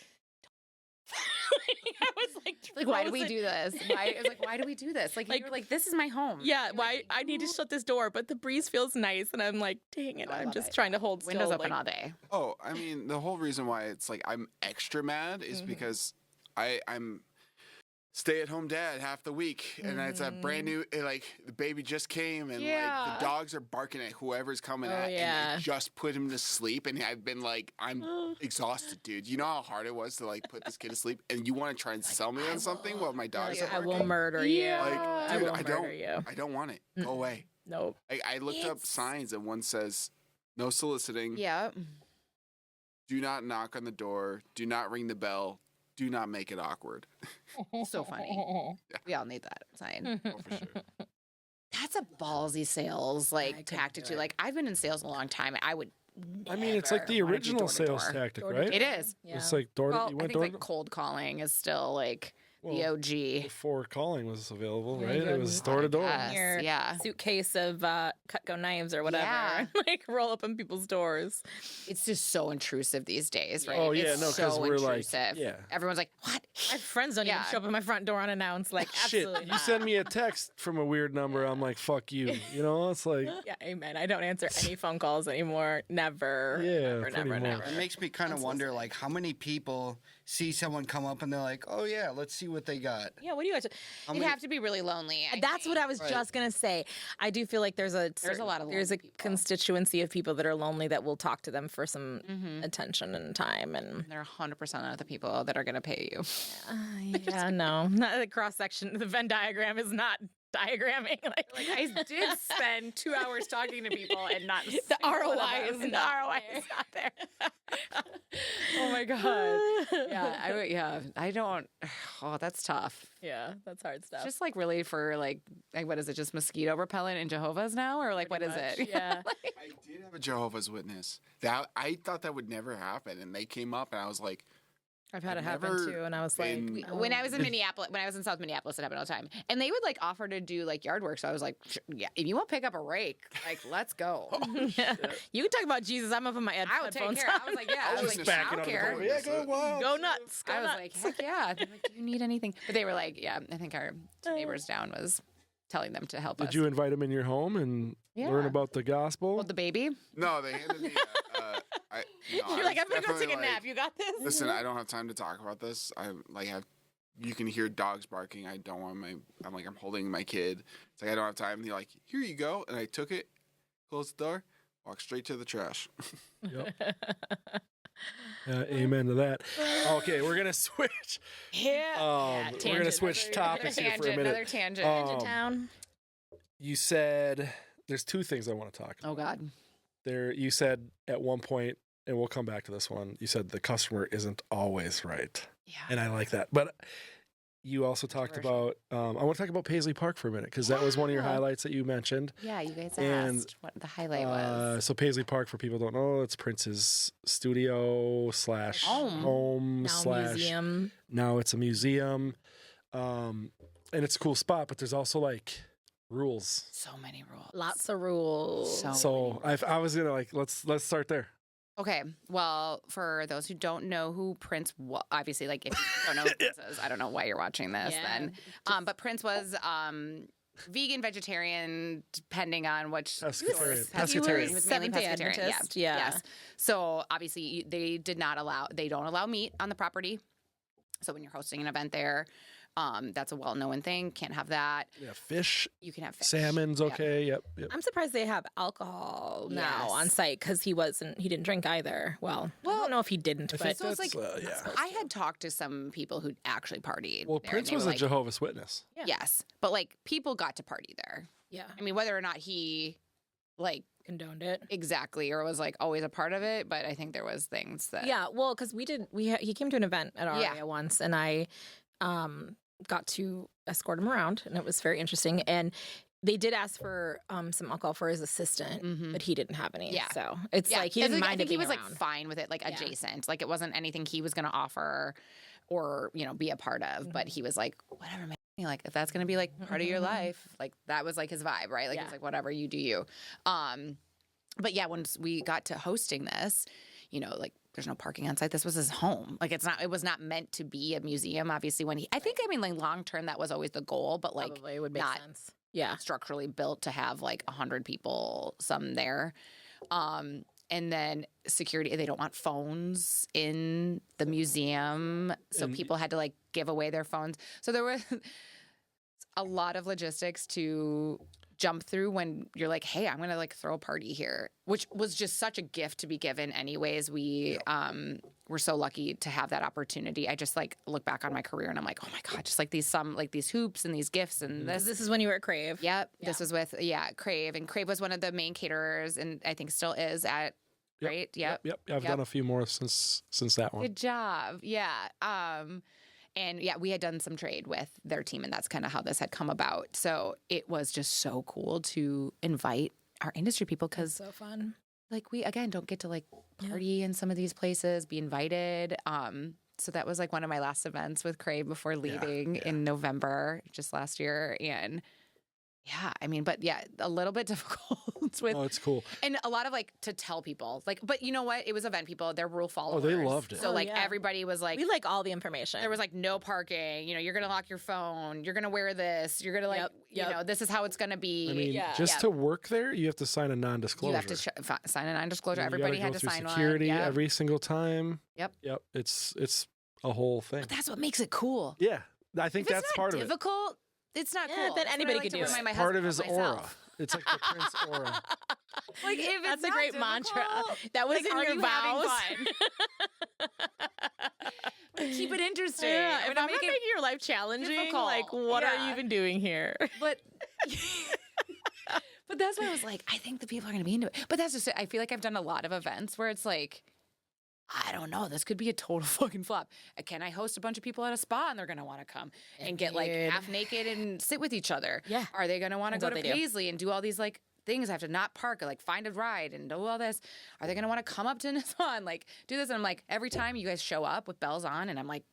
I was like, why do we do this? Why do we do this? Like you're like, this is my home. Yeah, why I need to shut this door, but the breeze feels nice, and I'm like, dang it, I'm just trying to hold Windows still, open like, all day. oh, I mean, the whole reason why it's like I'm extra mad is because I'm stay-at-home dad half the week, and it's a brand new, like the baby just came, and like the dogs are barking at whoever's coming at, and I just put him to sleep, and I've been like, I'm exhausted, dude. You know how hard it was to like put this kid to sleep, and you want to try and sell me on something while my dogs are I barking? will murder you. Like, dude, I will murder you. I don't want it. Go away. Nope. I looked up signs, and one says, no soliciting. Yeah. Do not knock on the door. Do not ring the bell. Do not make it awkward. So funny. We all need that sign. Oh, for sure. That's a ballsy sales tactic too. Like I've been in sales a long time. I would. I mean, it's like the never wanna do original sales door-to-door. tactic, Door to right? It is. Yeah. It's like door. Well, You I went think door like cold calling is still like the well, OG. before calling was available, Yeah, right? you It go was to- door to door. Yes, Your yeah. suitcase of Cutco knives or whatever, Yeah. and like roll up on people's doors. It's just so intrusive these days, right? Oh, yeah, It's no, 'cause so we're, like, intrusive. yeah. Everyone's like, what? My friends don't even Yeah. show up at my front door unannounced. Like, Shit, absolutely you not. send me a text from a weird number, I'm like, fuck you. You know, it's like, Yeah, amen. I don't answer any phone calls anymore. Never. Yeah, never, pretty never, much. never. It makes me kind of wonder, like, how many people see someone come up and they're like, "Oh yeah, let's see what they got." Yeah, what do you guys? How You'd many- have to be really lonely. I That's what think. I was Right. just gonna say. I do feel like there's a lot of there's a lonely people. constituency of people that are lonely that will talk to them for some Mm-hmm. attention and time and They're 100% not the people that are going to pay you. yeah, no, not the cross section. The Venn diagram is not diagramming. Like, I did spend 2 hours talking to people and not the ROI is not there. Oh my god. I don't. Oh, that's tough. Yeah, that's hard stuff. Just like really for like what is it? Just mosquito repellent in Jehovah's now, or like what is it? Yeah. I did have a Jehovah's Witness. That I thought that would never happen, and they came up, and I was like, I've had I've it happen never too, and I was like, been- When I was in Minneapolis, when I was in South Minneapolis, it happened all the time. And they would like offer to do like yard work. So I was like, yeah, if you want to pick up a rake, like, let's go. you can talk about Jesus. I'm up on my I would take headphones. care. I was like, yeah, I was like, I backing don't up the care. door. Yeah, go wild. Go nuts. Go I was nuts. like, heck yeah. They're like, do you need anything? But they were like, yeah, I think our neighbors down was telling them to help us. Did you invite him in your home and learn Yeah. about the gospel? Well, the baby? No, they handed me. No, You're like, I I'm was gonna go take a definitely nap. You got this. Listen, I don't have time to talk about this. I like have. You can hear dogs barking. I don't want my. I'm holding my kid. It's like I don't have time. And they're like, here you go. And I took it, closed the door, walked straight to the trash. Yep. Amen to that. Okay, we're gonna switch. Yeah. We're gonna switch topics here for a minute. Another tangent. Town. You said there's two things I want to talk about. Oh, God. There, you said at one point, and we'll come back to this one. You said the customer isn't always right, Yeah. and I like that. But you also talked about. I want to talk about Paisley Park for a minute because that was one of your Yeah. highlights that you mentioned. Yeah, you guys And, asked what the highlight was. So Paisley Park, for people who don't know, it's Prince's studio slash home Now slash museum. now it's a museum, and it's a cool spot. But there's also like rules. So many rules. Lots of rules. So I was gonna like let's start there. Okay, well, for those who don't know who Prince was, obviously, like if you don't know who Prince is, I don't know why you're watching this Yeah, then. But Prince was vegan, vegetarian, depending on which. Pescatarian. Pescatarian. He was mainly Seventh-day pescatarian. Adventist, Yeah. yeah. Yes. So obviously, they don't allow meat on the property. So when you're hosting an event there, that's a well-known thing. Can't have that. Yeah, fish, You can have fish. salmon's Yeah. okay. Yep. I'm surprised they have alcohol now Yes. on site because he didn't drink either. Well, I don't know if he didn't, I but think So it's that's, like- yeah. I had talked to some people who actually partied. Well, there, Prince and they was were a like, Jehovah's Witness. Yeah. Yes, but like people got to party there. yeah, I mean, whether or not he like condoned it. exactly or was like always a part of it, but I think there was things that Yeah, well, because he came to an event at our Yeah. area once, and I got to escort him around, and it was very interesting. And they did ask for some alcohol for his assistant, Mhm. but he didn't have any. Yeah. So it's Yeah, like he 'cause didn't I mind think it he being was around. like fine with it, like Yeah. adjacent. Like it wasn't anything he was going to offer or be a part of, but he was like, whatever, man. Like if that's going to be like part of your life, like that was like his vibe, right? Like Yeah. it's like whatever you do, you. But yeah, once we got to hosting this, like there's no parking on site. This was his home. Like it was not meant to be a museum. Obviously, like long term that was always the goal, but like Probably would make not sense. Yeah, structurally built to have like 100 people, some there. And then security, they don't want phones in the museum. So And- people had to like give away their phones. So there was a lot of logistics to jump through when you're like, hey, I'm going to like throw a party here, which was just such a gift to be given anyways. We were so lucky to have that opportunity. I just like look back on my career and I'm like, oh my God, just like these hoops and these gifts and this. this is when you were at Crave. Yep. This was with Crave. And Crave was one of the main caterers and I think still is at Yep, right? Yep. Yep. I've done a few more since that one. Good job. Yeah. And yeah, we had done some trade with their team and that's kind of how this had come about. So it was just so cool to invite our industry people because So fun. like we again don't get to like party in some of these places, be invited. So that was like one of my last events with Crave before leaving in November just last year. And yeah, I mean, but yeah, a little bit difficult with Oh, it's cool. and a lot of like to tell people like, but you know what? It was event people, they're rule followers. they loved it. So Oh, like yeah. everybody was like, We like all the information. there was like no parking, you're going to lock your phone. You're going to wear this. You're going to like, Yep. this is how it's going to be. I mean, Yeah. just Yeah. to work there, you have to sign a non-disclosure. You have to sign a non-disclosure. You Everybody gotta had go to through sign security one. Yep. every single time. Yep. Yep. It's a whole thing. But that's what makes it cool. Yeah, I think If that's it's not part of it. difficult, it's not Yeah, cool. then That's what I anybody like could to do it. remind my Part of husband his about aura. myself. It's like the Prince aura. Like if That's it's a not great mantra. difficult, That was like, in are your you having vows. Like, keep it interesting. Yeah, I'm if gonna I'm make not it- making your life challenging, difficult. like what are Yeah. you even doing here? But but that's why I was like, I think the people are going to be into it. But that's just it. I feel like I've done a lot of events where it's like, I don't know, this could be a total fucking flop. Can I host a bunch of people at a spa and they're going to want to come and get like Dude. half naked and sit with each other? Yeah. Are they going to want to Turns go out to they do. Paisley and do all these like things. I have to not park, or like find a ride and do all this. Are they going to want to come up to Nisswa and like do this? And I'm like, every time you guys show up with bells on, and I'm like,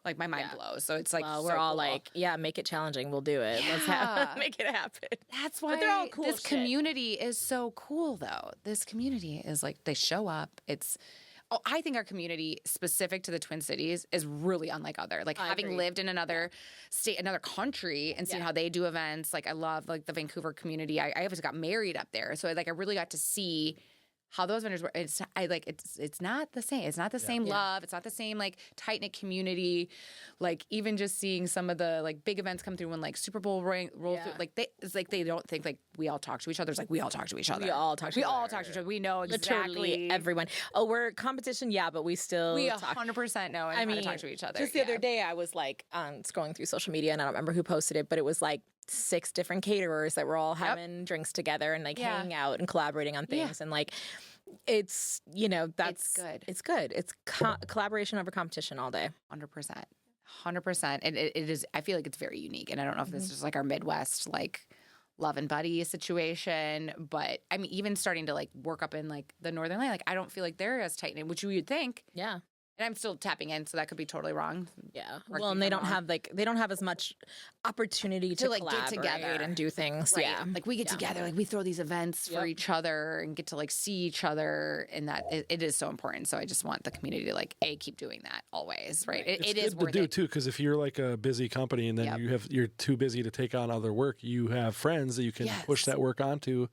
like my mind blows. So it's like, well, so we're all cool. like, yeah, make it challenging. We'll do it. Let's make it happen. That's why But they're all cool this shit. community is so cool, though. This community is like, they show up. I think our community specific to the Twin Cities is really unlike other. Like I having agree. lived in another state, another country, and seeing how they do events. Like I love like the Vancouver community. I obviously got married up there, so like I really got to see how those vendors were. It's not the same. It's not the same love. It's not the same like tight knit community. Like even just seeing some of the like big events come through when like Super Bowl roll through. Like it's like they don't think like we all talk to each other. It's like we all talk to each other. We all talk to each other. We know exactly Literally everyone. Oh, we're competition, yeah, but we still We talk. 100% know how to talk to each other. Just the other day, I was like scrolling through social media, and I don't remember who posted it, but it was like 6 different caterers that were all having drinks together and like hanging out and collaborating on things, and like it's that's good. It's good. It's collaboration over competition all day. 100%. And it is. I feel like it's very unique, and I don't know if this is like our Midwest like love and buddy situation, but I mean, even starting to like work up in like the Northern Line, like I don't feel like they're as tight knit, which you would think. Yeah. And I'm still tapping in, so that could be totally wrong. Yeah. Correct Well, me and if they I'm don't have as much opportunity to like get collaborate together and do things. Right. Yeah. Like we get together, like we throw these events for each other and get to like see each other, and that it is so important. So I just want the community to like keep doing that always, right? It's It is good to worth do it. too, because if you're like a busy company and then you're too busy to take on other work, you have friends that you can push that work onto,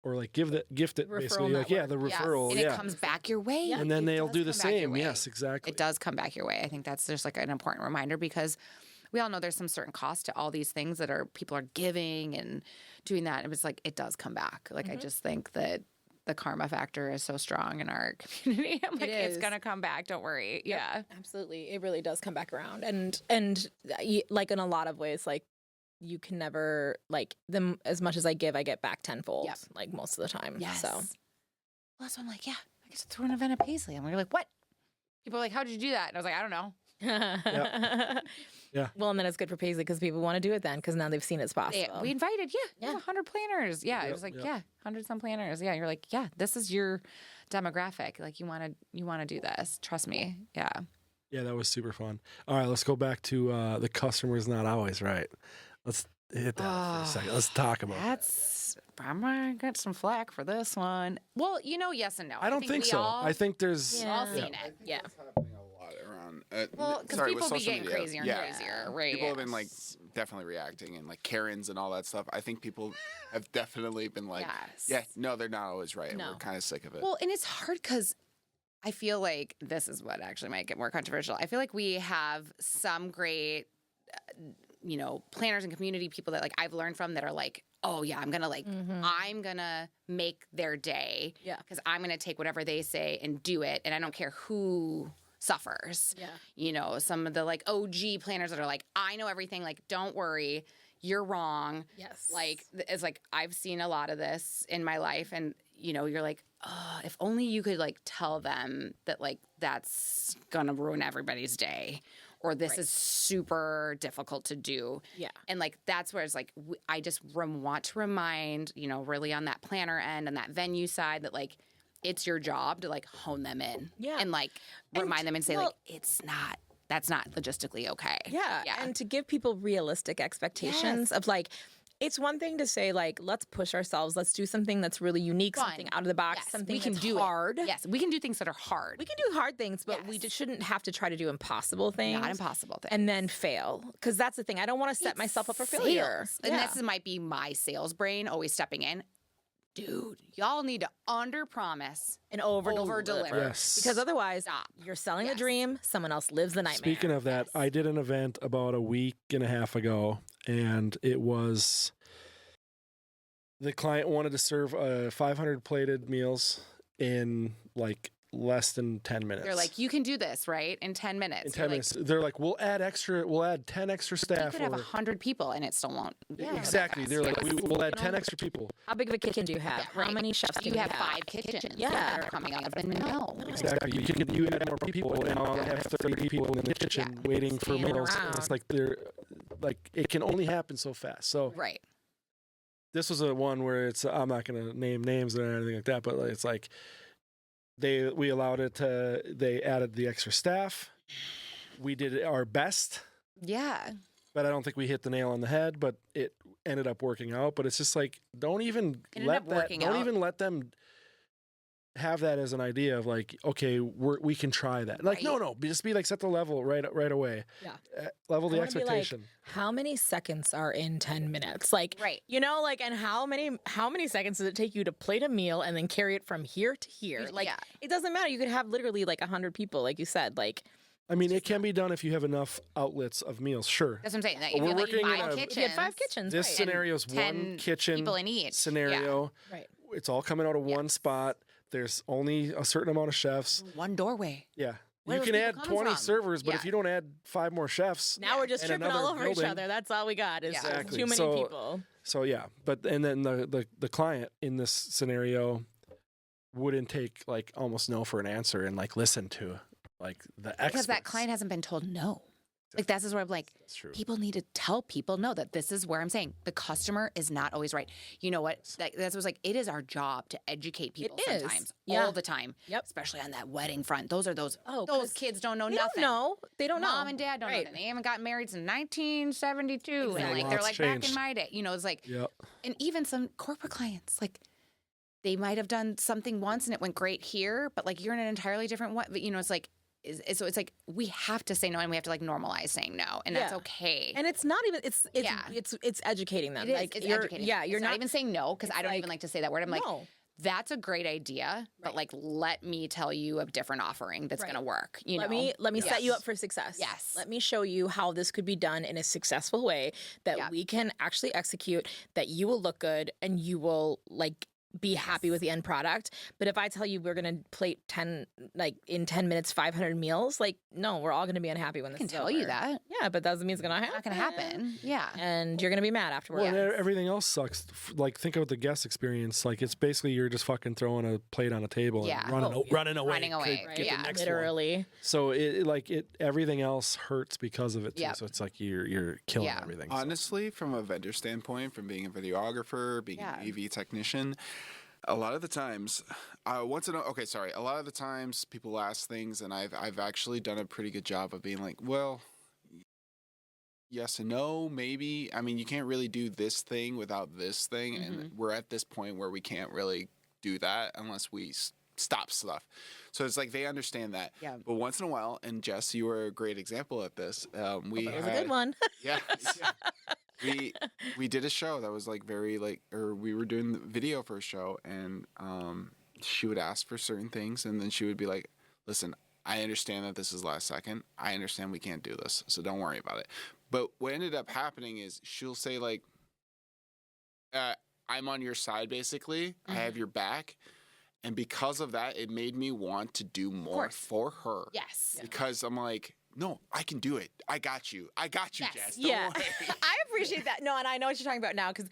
or like gift it Referral basically. Like the referral, and it comes back your way, and then they'll do the come back your same. way. Yes, exactly. It does come back your way. I think that's just like an important reminder, because we all know there's some certain cost to all these things that people are giving and doing that. And it's like, it does come back. Like, I just think that the karma factor is so strong in our community. I'm like, it's going to come back. Don't worry. Yep, Yeah. absolutely. It really does come back around. And like in a lot of ways, like you can never like them as much as I give, I get back tenfold, like most of the time. Yes. So Well, that's why I'm like, I get to throw an event at Paisley. And we're like, what? People are like, how did you do that? And I was like, I don't know. Yeah. Well, and then it's good for Paisley because people want to do it then because now they've seen it's possible. We invited, 100 planners. Yeah, it was like, 100 some planners. Yeah, you're like, this is your demographic. Like, you want to do this. Trust me. Yeah. Yeah, that was super fun. All right, let's go back to the customer's not always right. Let's hit that for a second. Let's talk about I'm gonna get some flack for this one. Well, yes and no. I don't think so. I think there's we've all seen it. Yeah. That's happening a lot around. Well, because sorry, people with be social getting media. crazier and crazier, right? People have been like definitely reacting, and like Karens and all that stuff. I think people have definitely been like, no, they're not always right. And No. we're kind of sick of it. Well, and it's hard because I feel like this is what actually might get more controversial. I feel like we have some great, planners and community people that like I've learned from that are like, oh yeah, I'm gonna I'm gonna make their day. Yeah. Because I'm gonna take whatever they say and do it, and I don't care who suffers. Yeah. Some of the like OG planners that are like, I know everything. Like, don't worry, you're wrong. Yes. Like, it's like I've seen a lot of this in my life, and you're like, oh, if only you could like tell them that like that's gonna ruin everybody's day, or this is super difficult to do. Yeah. And like that's where it's like I just want to remind really on that planner end and that venue side that like it's your job to like hone them in. Yeah. And like remind them and say well- like that's not logistically okay. Yeah. And to give people realistic expectations of like, it's one thing to say like, let's push ourselves. Let's do something that's really unique, Fun. something out of the box, Yes, something we can that's do hard. Yes, we can do things that are hard. We can do hard things, but we just shouldn't have to try to do impossible things. Not impossible things. And then fail. Because that's the thing. I don't want to set myself up for failure. Sales. And this might be my sales brain always stepping in. Dude, y'all need to under-promise and over-deliver. Yes. Because otherwise, you're selling the dream. Someone else lives the nightmare. Speaking of that, I did an event about a week and a half ago, and it was the client wanted to serve 500 plated meals in like less than 10 minutes. They're like, you can do this, right? In 10 minutes. In 10 minutes. They're like, we'll add 10 extra staff. You could have 100 people and it still won't. Exactly. They're like, we'll add 10 extra people. How big of a kitchen do you have? How many chefs do you have? 5 kitchens that are coming out of it. No. Exactly. You add more people, and I'll have 30 people in the kitchen waiting for meals. And it's like it can only happen so fast. So right. this was a one where it's, I'm not going to name names or anything like that, but it's like we allowed it to, they added the extra staff. We did our best, Yeah. but I don't think we hit the nail on the head, but it ended up working out. But it's just like, don't even let them have that as an idea of like, okay, we can try that. Like, Right. no, just be like, set the level right away. Yeah. Level the I wanna be like, expectation. how many seconds are in 10 minutes? Like, Right. you know, like, and how many seconds does it take you to plate a meal and then carry it from here to here? Like, Yeah. it doesn't matter. You could have literally like 100 people, like you said. Like, I mean, it can be done if you have enough outlets of meals, sure. That's what I'm saying. Like, But if we're you have working in like a- five If kitchens, you had 5 kitchens. This right. scenario is 10 one kitchen people in each. scenario. Right. It's all coming out of one Yes. spot. There's only a certain amount of chefs. One doorway. Yeah. Where You are can those add people coming 20 from? servers, but Yeah. if you don't add 5 more chefs, Now we're just And tripping all another over each building. other. That's all we got is Yeah. just Exactly. too many So- people. so yeah. But and then the client in this scenario wouldn't take like almost no for an answer and like listen to like the experts. Because that client hasn't been told no. Like, that's where I'm like, That's true. people need to tell people no, that this is where I'm saying the customer is not always right. You know what? That's what's like, it is our job to educate people is. sometimes, Yeah. all the time. Yep. Especially on that wedding front. Those are those, Oh, those 'cause kids don't know They nothing. don't know. They don't know. Mom and dad don't know Right. that. They haven't gotten married since 1972. Exactly. And like, they're Lots like, back in changed. my day. You know, it's like, Yep. and even some corporate clients, like, they might have done something once and it went great here, but like, you're in an entirely different way. But, you know, it's like, so it's like we have to say no and we have to like normalize saying no, and that's Yeah. okay. And it's not even it's Yeah. it's educating them. It is. Like It's you're, educating. Yeah, you're It's not even saying no because I don't even like to say that word. I'm like, no. that's a great idea, but Right. like, let me tell you a different offering that's Right. going to work. You let know, me set you Yes. up for success. Yes. Let me show you how this could be done in a successful way that Yeah. we can actually execute, that you will look good and you will like be happy with the end product. But if I tell you we're going to plate 10 like in 10 minutes 500 meals, like no, we're all going to be unhappy when I this can is tell you over. that. Yeah, but that doesn't mean it's going to happen. Not going to happen. Yeah. And you're going to be mad afterwards. Well, and everything else sucks. Like, think about the guest experience. Like, it's basically you're just fucking throwing a plate on a table Yeah. and running, Oh, yeah. running away. Running away, to right. get Yeah. the next one. Literally. So everything else hurts because of it too. Yep. So it's like you're killing Yeah. everything. So. Honestly, from a vendor standpoint, from being a videographer, being Yeah. an AV technician, a lot of the times, a lot of the times people ask things, and I've actually done a pretty good job of being like, well, yes and no, maybe. I mean, you can't really do this thing without this thing, and we're at this point where we can't really do that unless we stop stuff. So it's like they understand that. Yeah. But once in a while, and Jess, you were a great example at this. We It was a had- good one. yeah. We did a show that was like very like, or we were doing the video for a show, and she would ask for certain things, and then she would be like, listen, I understand that this is last second. I understand we can't do this, so don't worry about it. But what ended up happening is she'll say like, I'm on your side, basically. I have your back. And because of that, it made me want to do more course. for her. Yes. Because I'm like, no, I can do it. I got you. I got you, Yes. Jess. Don't Yeah, worry. I appreciate that. No, and I know what you're talking about now because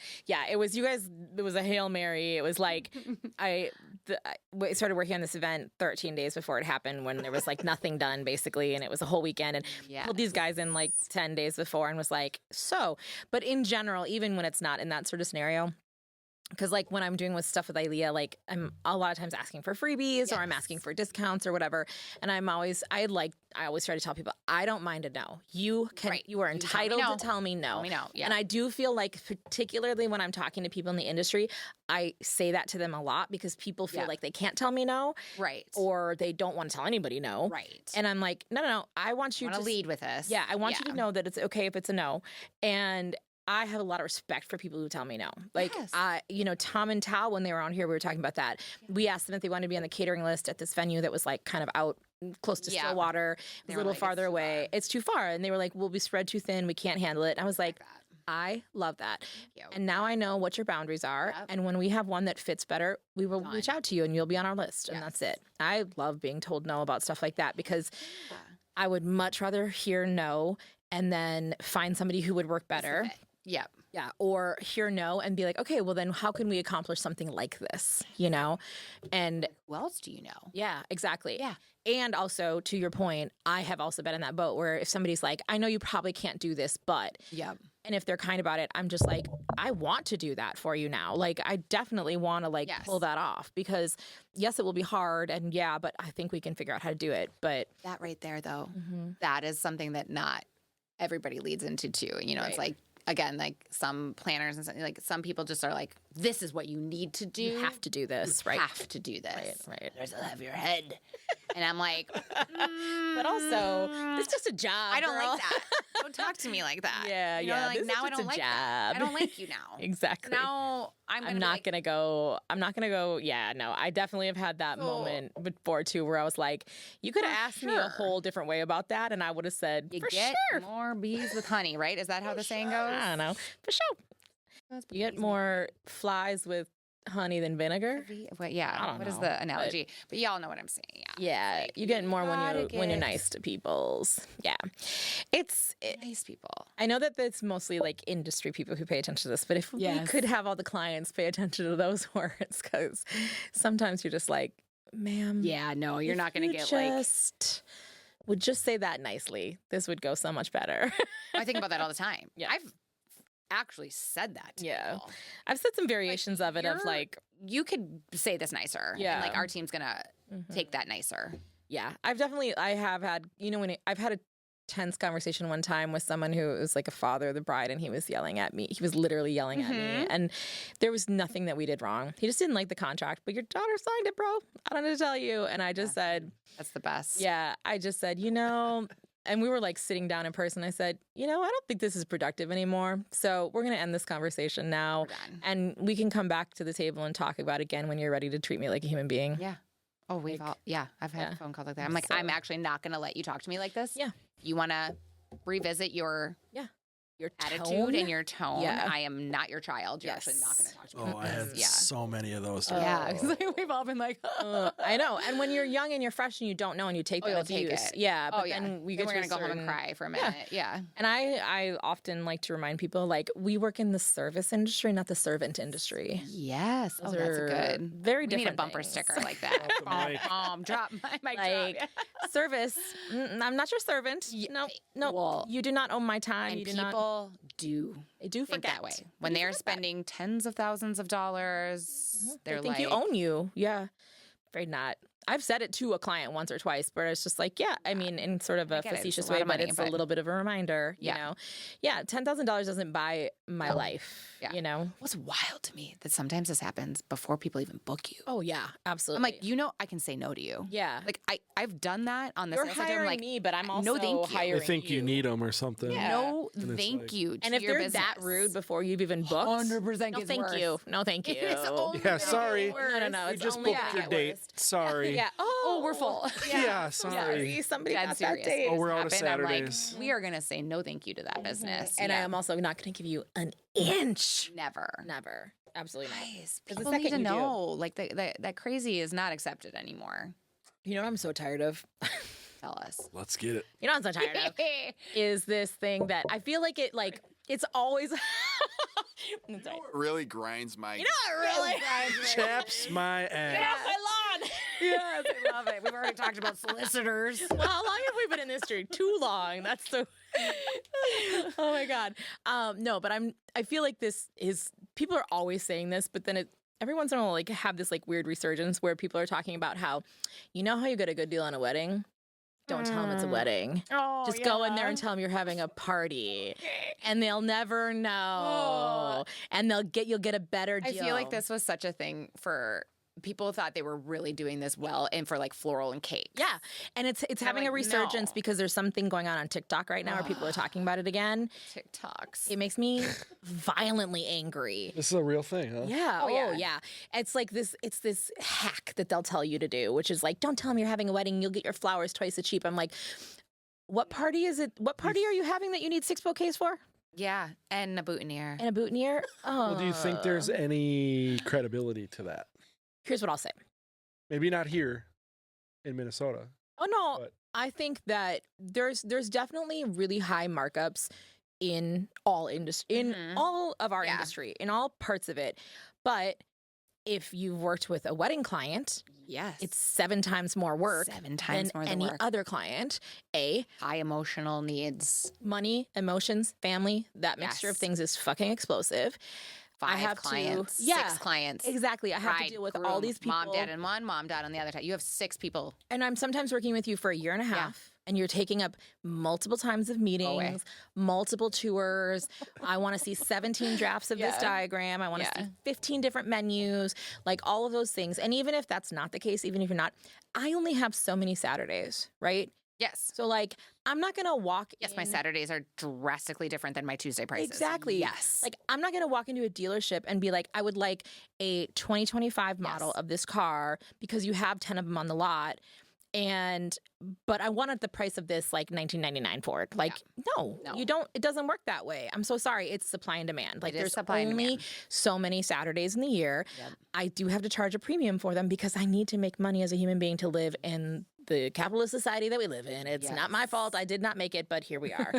it was you guys. It was a Hail Mary. It was like I started working on this event 13 days before it happened when there was like nothing done basically, and it was a whole weekend. And Yeah. pulled these guys in like 10 days before and was like so. But in general, even when it's not in that sort of scenario. Because like when I'm doing with stuff with Ilea, like I'm a lot of times asking for freebies or I'm asking for discounts or whatever, and I always try to tell people I don't mind a no. You are You tell me entitled no. to tell me no. Tell me no, yeah. And I do feel like particularly when I'm talking to people in the industry, I say that to them a lot because people feel Yeah. like they can't tell me no, Right. or they don't want to tell anybody no. Right. And I'm like, no. I want you want to to lead with us. Yeah, I want you to know that it's okay if it's a no. And I have a lot of respect for people who tell me no. Like, Yes. Tom and Tal, when they were on here, we were talking about that. We asked them if they wanted to be on the catering list at this venue that was like kind of out close to Yeah. Stillwater. It was They a were little like, farther "It's too away. far." It's too far. And they were like, we'll be spread too thin. We can't handle it. And I was like, that. I love that. you. And now I know what your boundaries are. Yep. And when we have one that fits better, we will Done. reach out to you and you'll be on our list. And that's it. I love being told no about stuff like that because I would much rather hear no and then find somebody who would work better. Yep. Yeah. Or hear no and be like, okay, well then how can we accomplish something like this? And Who else do you know? yeah, exactly. Yeah. And also to your point, I have also been in that boat where if somebody's like, I know you probably can't do this, but Yep. And if they're kind about it, I'm just like, I want to do that for you now. Like, I definitely want to like Yes. pull that off because yes, it will be hard. And yeah, but I think we can figure out how to do it. But That right there, though, that is something that not everybody leads into too. You know, it's Right. like, again, like some planners and like some people just are like, this is what you need to do. you have to do this, You right? have to do this. Right. There's a have your head. And I'm like, But also, it's just a job. I don't girl. like that. Don't talk to me like that. Yeah, You know, yeah, like this is now I just don't a like that. I job. don't like you now. Exactly. Now I'm not gonna go. I'm not gonna go. Yeah, no. I definitely have had that So- moment before too, where I was like, "You could have For asked me a sure. whole different way about that, and I would have said You for get sure." more bees with honey, right? Is that how the saying goes? I don't know for sure. You get more flies with honey than vinegar. What, yeah. I don't What is know, the but- analogy? But y'all know what I'm saying. Yeah. Yeah, Like, you get more gotta when you're get nice to people's. Yeah, it's. nice people. I know that it's mostly like industry people who pay attention to this, but if we Yes. could have all the clients pay attention to those words, because sometimes you're just like, ma'am, Yeah, no, you're if not going to you get like. just would just say that nicely. This would go so much better. I think about that all the time. Yeah. I've actually said that to Yeah. people. I've said some variations of it of you're- like, You could say this nicer. Yeah. And like our team's going to mhm. take that nicer. Yeah, I have had, I've had a tense conversation one time with someone who was like a father of the bride, and he was yelling at me. He was literally yelling at me, and there was nothing that we did wrong. He just didn't like the contract, but your daughter signed it, bro. I don't know to tell you. And I just said, That's the best. yeah, I just said, and we were like sitting down in person. I said, I don't think this is productive anymore. So we're going to end this conversation now. We're done. And we can come back to the table and talk about it again when you're ready to treat me like a human being. Yeah. Oh, we've Like, all, yeah, I've had yeah. phone calls like that. I'm like, So- I'm actually not going to let you talk to me like this. Yeah. You want to revisit your Your attitude tone. and your tone. Yeah. I am not your child. You're actually not Yes. going to talk to me. Oh, like I this. had Yeah. so many of those. Yeah. Oh. It's we've all been like, I know. And when you're young and you're fresh and you don't know and you take Oh, that you'll take abuse. it. Yeah. But oh, yeah. then we Then get we're to going to go home and cry for a minute. Yeah. And I often like to remind people, like, we work in the service industry, not the servant industry. Yes. Those oh, that's are good. Very We need a different bumper things. sticker like that. Drop the mic. Drop my mic. Like, drop. service. I'm not your servant. No, well, you do not own my time. And You do not. people do They do think forget that way. When They they're forget that. spending tens of thousands of dollars, They they're think like, you own you. Yeah. Afraid not. I've said it to a client once or twice, but it's just like, yeah, I mean, in sort of I a get it. It's a facetious lot way, of but money, it's a but- little bit of a reminder, Yeah. you know? Yeah, $10,000 doesn't buy my life, Yeah. you know? What's wild to me that sometimes this happens before people even book you. Oh, yeah, absolutely. I'm like, I can say no to you. yeah. Like I've done that on the You're sales side. I'm hiring like, me, but I'm no, also thank you. hiring They think you need them or something. Yeah. no, And it's thank like- you. To And if your they're that business. rude before you've even booked, 100% no, gets thank worse. you. No, thank you. It's only Yeah, gonna sorry. get worse. No, We it's just only booked gonna your get date. worse. Sorry. Yeah. Oh, we're full. Yeah, sorry. Somebody Dead got serious. that date. Oh, we're out of Happened, I'm Saturdays. like, we are gonna say no, thank you to that business. And I Yeah. am also not going to give you an inch. never. Never. Absolutely not. Guys, 'Cause the people need to second you do- know, like that crazy is not accepted anymore. You know what I'm so tired of? Tell us. Let's get it. You know what I'm so tired of? Is this thing that I feel like it's always. It's like, What really grinds my you know what really? Chaps my Get ass. off my lawn. Yes, I love it. We've already talked about solicitors. Well, how long have we been in this street? Too long. That's so. Oh my god. No, but I feel like this is. People are always saying this, but then every once in a while, like have this like weird resurgence where people are talking about how, how you get a good deal on a wedding. Don't tell them it's a wedding. Oh, Just go in there and tell them you're having a party, and they'll never know. And you'll get a better I deal. feel like this was such a thing for people thought they were really doing this well and for like floral and cake. Yeah, and it's having like, a resurgence no. because there's something going on TikTok right now where people are talking about it again. TikToks. It makes me violently angry. This is a real thing, huh? Yeah. Oh, yeah. Yeah. It's like this. It's this hack that they'll tell you to do, which is like, don't tell them you're having a wedding. You'll get your flowers twice as cheap. I'm like, what party is it? What party are you having that you need 6 bouquets for Yeah, and a boutonniere. and a boutonniere? Oh. Well, do you think there's any credibility to that? Here's what I'll say. Maybe not here in Minnesota. Oh no, But- I think that there's definitely really high markups in all industry, in Mhm. all of our Yeah. industry, in all parts of it. But if you've worked with a wedding client, Yes. it's 7 times more work 7 times than more than any work. other client. High emotional needs. Money, emotions, family, that mixture of Yes. things is fucking explosive. 5 have to- clients, yeah, 6 clients. Exactly. I have bride, to deal with groom, all these people. Mom, dad, and one. Mom, dad on the other side. You have 6 people. And I'm sometimes working with you for a year and a half, and you're taking up multiple times of meetings, multiple tours. I want to see 17 drafts of this diagram. I want to see 15 different menus, like all of those things. And even if that's not the case, even if you're not, I only have so many Saturdays, right? Yes. So like, I'm not going to walk Yes, my in- Saturdays are drastically different than my Tuesday prices. Exactly. Yes. Like, I'm not going to walk into a dealership and be like, I would like a 2025 model of this car because you have 10 of them on the lot. But I wanted the price of this like 1999 Ford. Like, no, you don't. It doesn't work that way. I'm so sorry. It's supply and demand. Like, It is there's supply and only demand. so many Saturdays in the year. Yep. I do have to charge a premium for them because I need to make money as a human being to live in the capitalist society that we live in. It's not my fault. I did not make it, but here we are.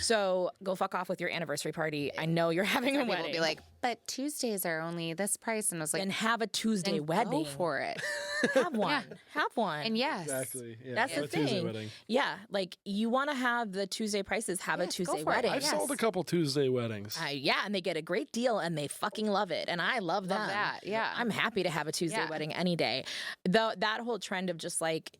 So go fuck off with your anniversary party. I know you're having a People wedding. will be like, but Tuesdays are only this price. And I was like, then have a Tuesday then wedding. go for it. Have one. Have one. And yes. Exactly. Yeah. That's a the Tuesday thing. wedding. Yeah, like you want to have the Tuesday prices, have a Yes, go Tuesday for it. wedding. I've sold a couple Tuesday weddings. Yeah, and they get a great deal and they fucking love it. And I love them. that, yeah. I'm happy to have a Tuesday Yeah. wedding any day. Though that whole trend of just like,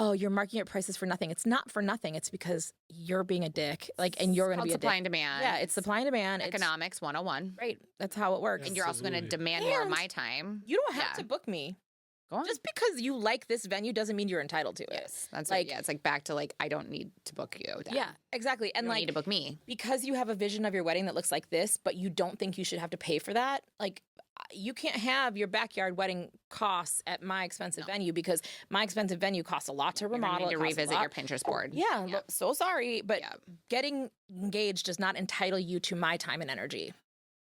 oh, you're marking up prices for nothing. It's not for nothing. It's because you're being a dick. Like, and you're going to Called be a supply dick. and demand. Yeah, it's supply and demand. It's Economics 101. right. That's how it works. And you're also going to Absolutely. demand more of And my time. You don't have Yeah. to book me. Go on. Just because you like this venue doesn't mean you're entitled to it. Yes. That's like, like, it's like back to like, I don't need to book you. Dad. Yeah, exactly. You And don't like, need to book me. because you have a vision of your wedding that looks like this, but you don't think you should have to pay for that, like you can't have your backyard wedding costs at my expensive venue because my expensive venue costs a lot to You're gonna remodel. need to it costs a revisit lot. your Pinterest board. Yeah, so sorry, but Yeah. getting engaged does not entitle you to my time and energy.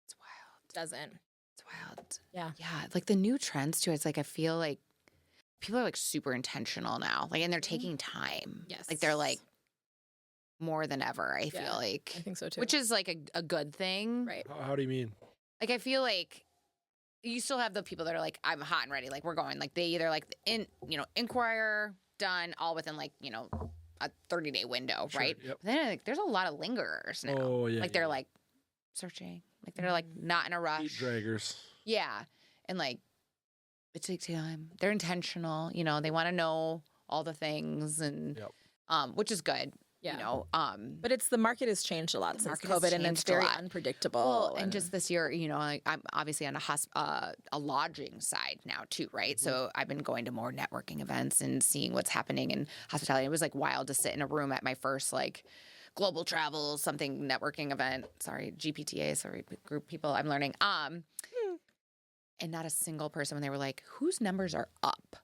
It's wild. Doesn't. It's wild. Yeah. Yeah. Like the new trends too. It's like, I feel like people are like super intentional now. Like, and they're taking time. Yes. Like they're like more than ever, I feel like. I think so too. Which is like a good thing. right. How do you mean? Like, I feel like you still have the people that are like, I'm hot and ready. Like, we're going. Like, they either like, inquire, done, all within like, a 30-day window, Sure, right? yep. But then like, there's a lot of lingerers now. Oh, yeah. Like, they're like searching. Like, they're like not in a Heat rush. draggers. Yeah. And like, it takes time. They're intentional. They want to know all the things and, which is good. Yeah. But it's the market has changed a lot since market has COVID, and it's changed a very lot. unpredictable. Well, and just this year, like, I'm obviously on a lodging side now too, right? So I've been going to more networking events and seeing what's happening in hospitality. It was like wild to sit in a room at my first like global travel something networking event. Sorry, GPTA. Sorry, group people. I'm learning. And not a single person when they were like, whose numbers are up?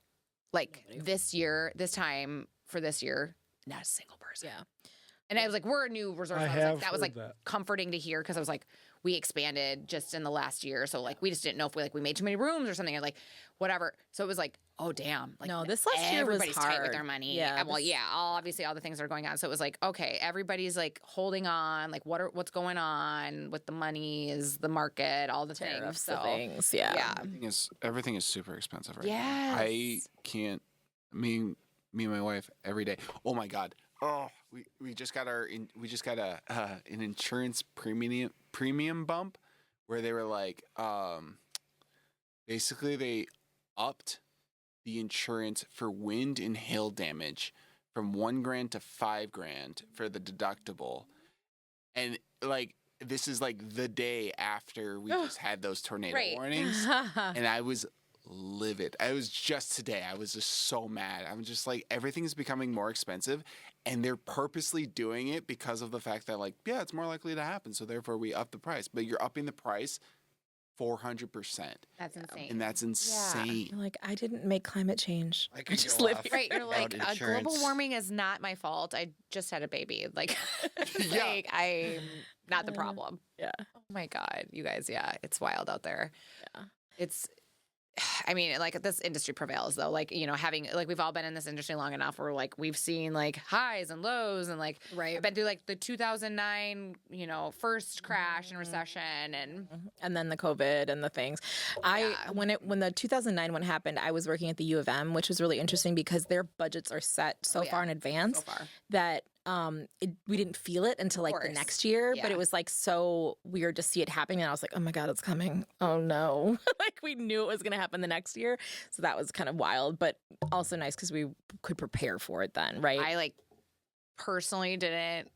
Like this year, this time for this year, not a single person. yeah. And I was like, we're a new resort. I So have that was like heard that. comforting to hear because I was like, we expanded just in the last year. So like, we just didn't know if we made too many rooms or something or like whatever. So it was like, oh, damn. Like, No, this last year was everybody's tight with hard. their money. Yeah, Well, this- yeah, obviously all the things that are going on. So it was like, okay, everybody's like holding on. Like what's going on with the money is the market, all the Tariffs, things. the So things. Yeah. yeah. Everything is super expensive right now. Yes. I can't. Me and my wife every day. Oh my god. Oh, we just got an insurance premium bump where they were like, basically they upped the insurance for wind and hail damage from $1,000 to $5,000 for the deductible, and like this is like the day after we just had those tornado Right. warnings, and I was livid. I was just today. I was just so mad. I'm just like, everything's becoming more expensive, and they're purposely doing it because of the fact that, like, yeah, it's more likely to happen, so therefore we up the price. But you're upping the price 400%, That's insane. and that's insane. You're like, I didn't make climate change. I could just go live off here. Right, you're like, about global insurance. warming is not my fault. I just had a baby. Like, Yeah. like I'm not the problem. Yeah. Oh my god, you guys, yeah, it's wild out there. Yeah. It's I mean, like this industry prevails though. Like, you know, having like we've all been in this industry long enough where like we've seen like highs and lows and like Right. I've been through like the 2009, you know, first crash and recession and then the COVID and the things. When the 2009 one happened, I was working at the U of M, which was really interesting because their budgets are set so far in advance so far. that we didn't feel it until like the course. next year, but Yeah. it was like so weird to see it happening. And I was like, oh my God, it's coming. Oh no. Like we knew it was going to happen the next year. So that was kind of wild, but also nice because we could prepare for it then, right? I like personally didn't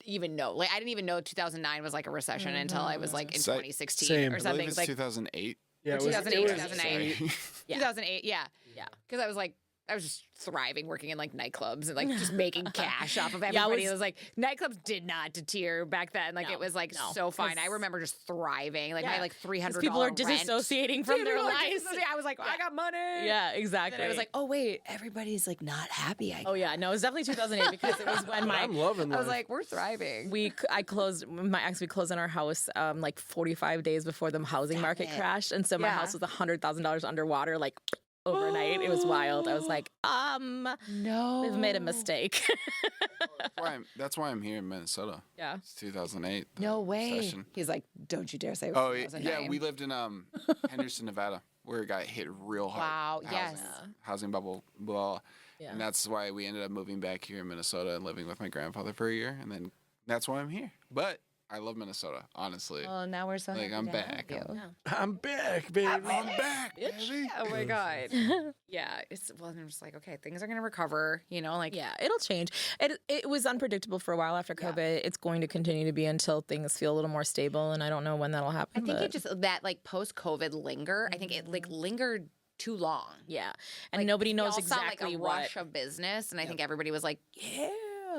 even know. Like I didn't even know 2009 was like a recession until I was like in Sa- 2016 same. or I I something. believe it's Like 2008. Yeah, 2008, sorry. 2008. Yeah. 2008, yeah. Yeah. Because I was like, I was just thriving working in like nightclubs and like just making cash off of Yeah, everybody. It was like nightclubs did not deter back then. Like No, it was like no, so fine. I 'cause- remember just thriving. Like I Yeah, had like $300. People are rent. disassociating from their People are lives. disassociating. I was like, I got money. Yeah, exactly. And I was like, oh wait, everybody's like not happy. oh yeah, no, it was definitely 2008 because it was when I'm loving I was life. like, we're thriving. we closed on our house like 45 days before the housing market it. crashed, and so my Yeah. house was $100,000 underwater like overnight. It was wild. I was like, no, we've made a mistake. That's why I'm here in Minnesota. Yeah. It's 2008. the No way. recession. He's like, don't you dare say. Oh yeah, 2009. we lived in Henderson, Nevada, where it got hit real hard. Wow, Housing, yes. housing bubble, blah. Yeah. And that's why we ended up moving back here in Minnesota and living with my grandfather for a year, and then that's why I'm here. But I love Minnesota, honestly. Well, now we're so Like, happy I'm to back. have you. I'm back, baby. I'm back, baby. Oh my god. Yeah. I'm just like, okay, things are gonna recover. You know, like Yeah, it'll change. It was unpredictable for a while after COVID. It's going to continue to be until things feel a little more stable, and I don't know when that'll happen. I think but it just that like post COVID linger. I think it like lingered too long. yeah, and Like, nobody we knows all saw, exactly like a what. rush of business, and I think everybody was like, yeah,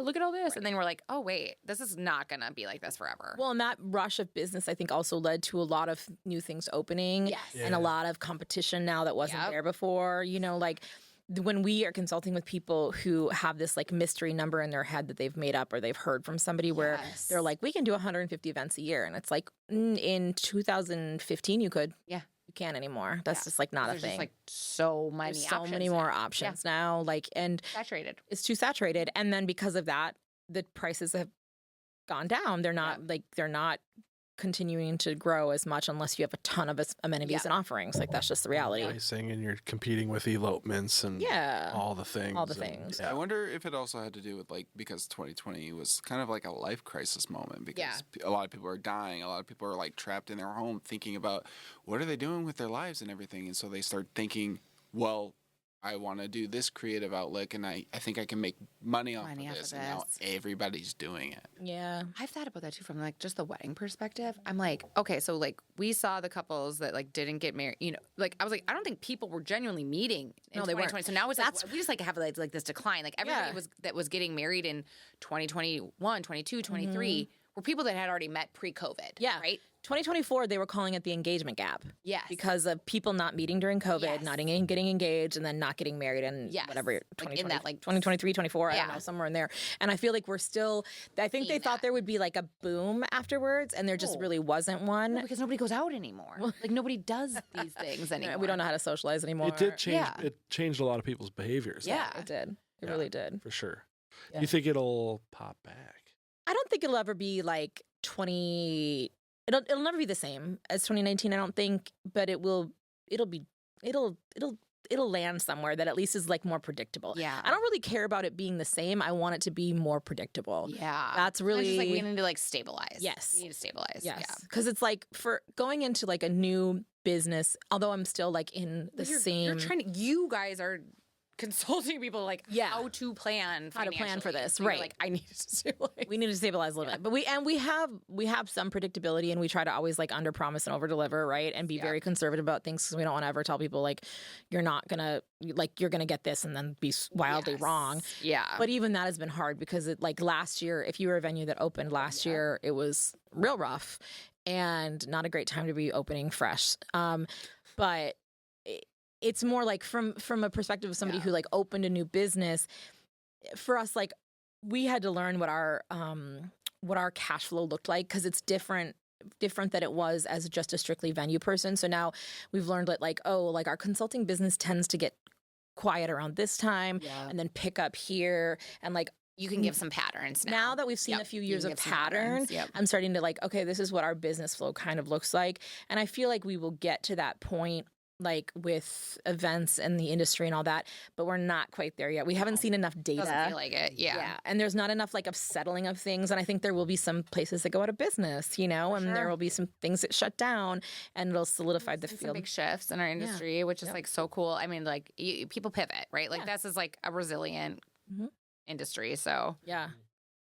look at all this, and then we're like, oh wait, this is not gonna be like this forever. Well, and that rush of business, I think, also led to a lot of new things opening Yes. and a lot of competition now that wasn't Yep. there before. You know, like when we are consulting with people who have this like mystery number in their head that they've made up or they've heard from somebody where Yes. they're like, we can do 150 events a year. And it's like, in 2015, you could. Yeah. You can't anymore. That's just like not There's a thing. just like so many There's so options many now. more options now. Like, and Saturated. it's too saturated. And then because of that, the prices have gone down. They're not like they're not continuing to grow as much unless you have a ton of amenities and offerings. Like that's just the reality. Pricing, and you're competing with elopements and Yeah. all the things. All the and- things. I wonder if it also had to do with like because 2020 was kind of like a life crisis moment because a lot of people are dying, a lot of people are like trapped in their home thinking about what are they doing with their lives and everything, and so they start thinking, well, I want to do this creative outlet, and I think I can make money off of this, and now everybody's doing it. Yeah. I've thought about that too from like just the wedding perspective. I'm like, okay, so like we saw the couples that like didn't get married, you know, like I was like, I don't think people were genuinely meeting in No, they weren't. 2020. So now it's like, we just like have like this decline. Like everybody that was getting married in 2021, 22, 23 were people that had already met pre-COVID. Yeah. Right? 2024, they were calling it the engagement gap. Yes. Because of people not meeting during COVID, Yes. not getting engaged, and then not getting married in Yes. whatever, Like, 2020, in that, like, 2023, 24, I don't Yeah. know, somewhere in there. And I feel like we're still, I think they Seeing thought that. there would be like a boom afterwards, and there just No. really wasn't one. No, because nobody goes out anymore. Like nobody does these things anymore. We don't know how to socialize anymore. It did change. Yeah. It changed a lot of people's behaviors. Yeah. It did. It Yeah. really did. for sure. Yeah. You think it'll pop back? I don't think it'll ever be like 20. It'll never be the same as 2019. I don't think, but it'll land somewhere that at least is like more predictable. Yeah. I don't really care about it being the same. I want it to be more predictable. Yeah. That's It's really just like we need to like stabilize. Yes. We need to stabilize. yes, Yeah. because it's like for going into like a new business. Although I'm still like in the But same. You're trying to. You guys are consulting people like Yeah. how to plan. How to plan for financially. this, So you're right. Like I need to stabilize. We need to stabilize a little bit, but we have some predictability, and we try to always like under promise and over deliver, right? And be very conservative about things because we don't want to ever tell people like you're gonna get this and then be wildly Yes. wrong. Yeah. But even that has been hard because it like last year, if you were a venue that opened last year, it was real rough and not a great time to be opening fresh. But it's more like from a perspective of somebody who like opened a new business. For us, like we had to learn what our cash flow looked like because it's different different than it was as just a strictly venue person. So now we've learned that like, oh, like our consulting business tends to get quiet around this time and then pick up here. And like, You can give some patterns now. now that we've seen a few You years can of give some pattern, patterns. I'm starting to like, okay, this is what our business flow kind of looks like. And I feel like we will get to that point like with events and the industry and all that, but we're not quite there yet. We haven't seen enough data. Doesn't feel like it. Yeah. And there's not enough like of settling of things. And I think there will be some places that go out of business, you know, and there will be some things that shut down and it'll solidify the Some field. big shifts in our industry, which is like so cool. I mean, like people pivot, right? Like this is like a resilient industry. So Yeah,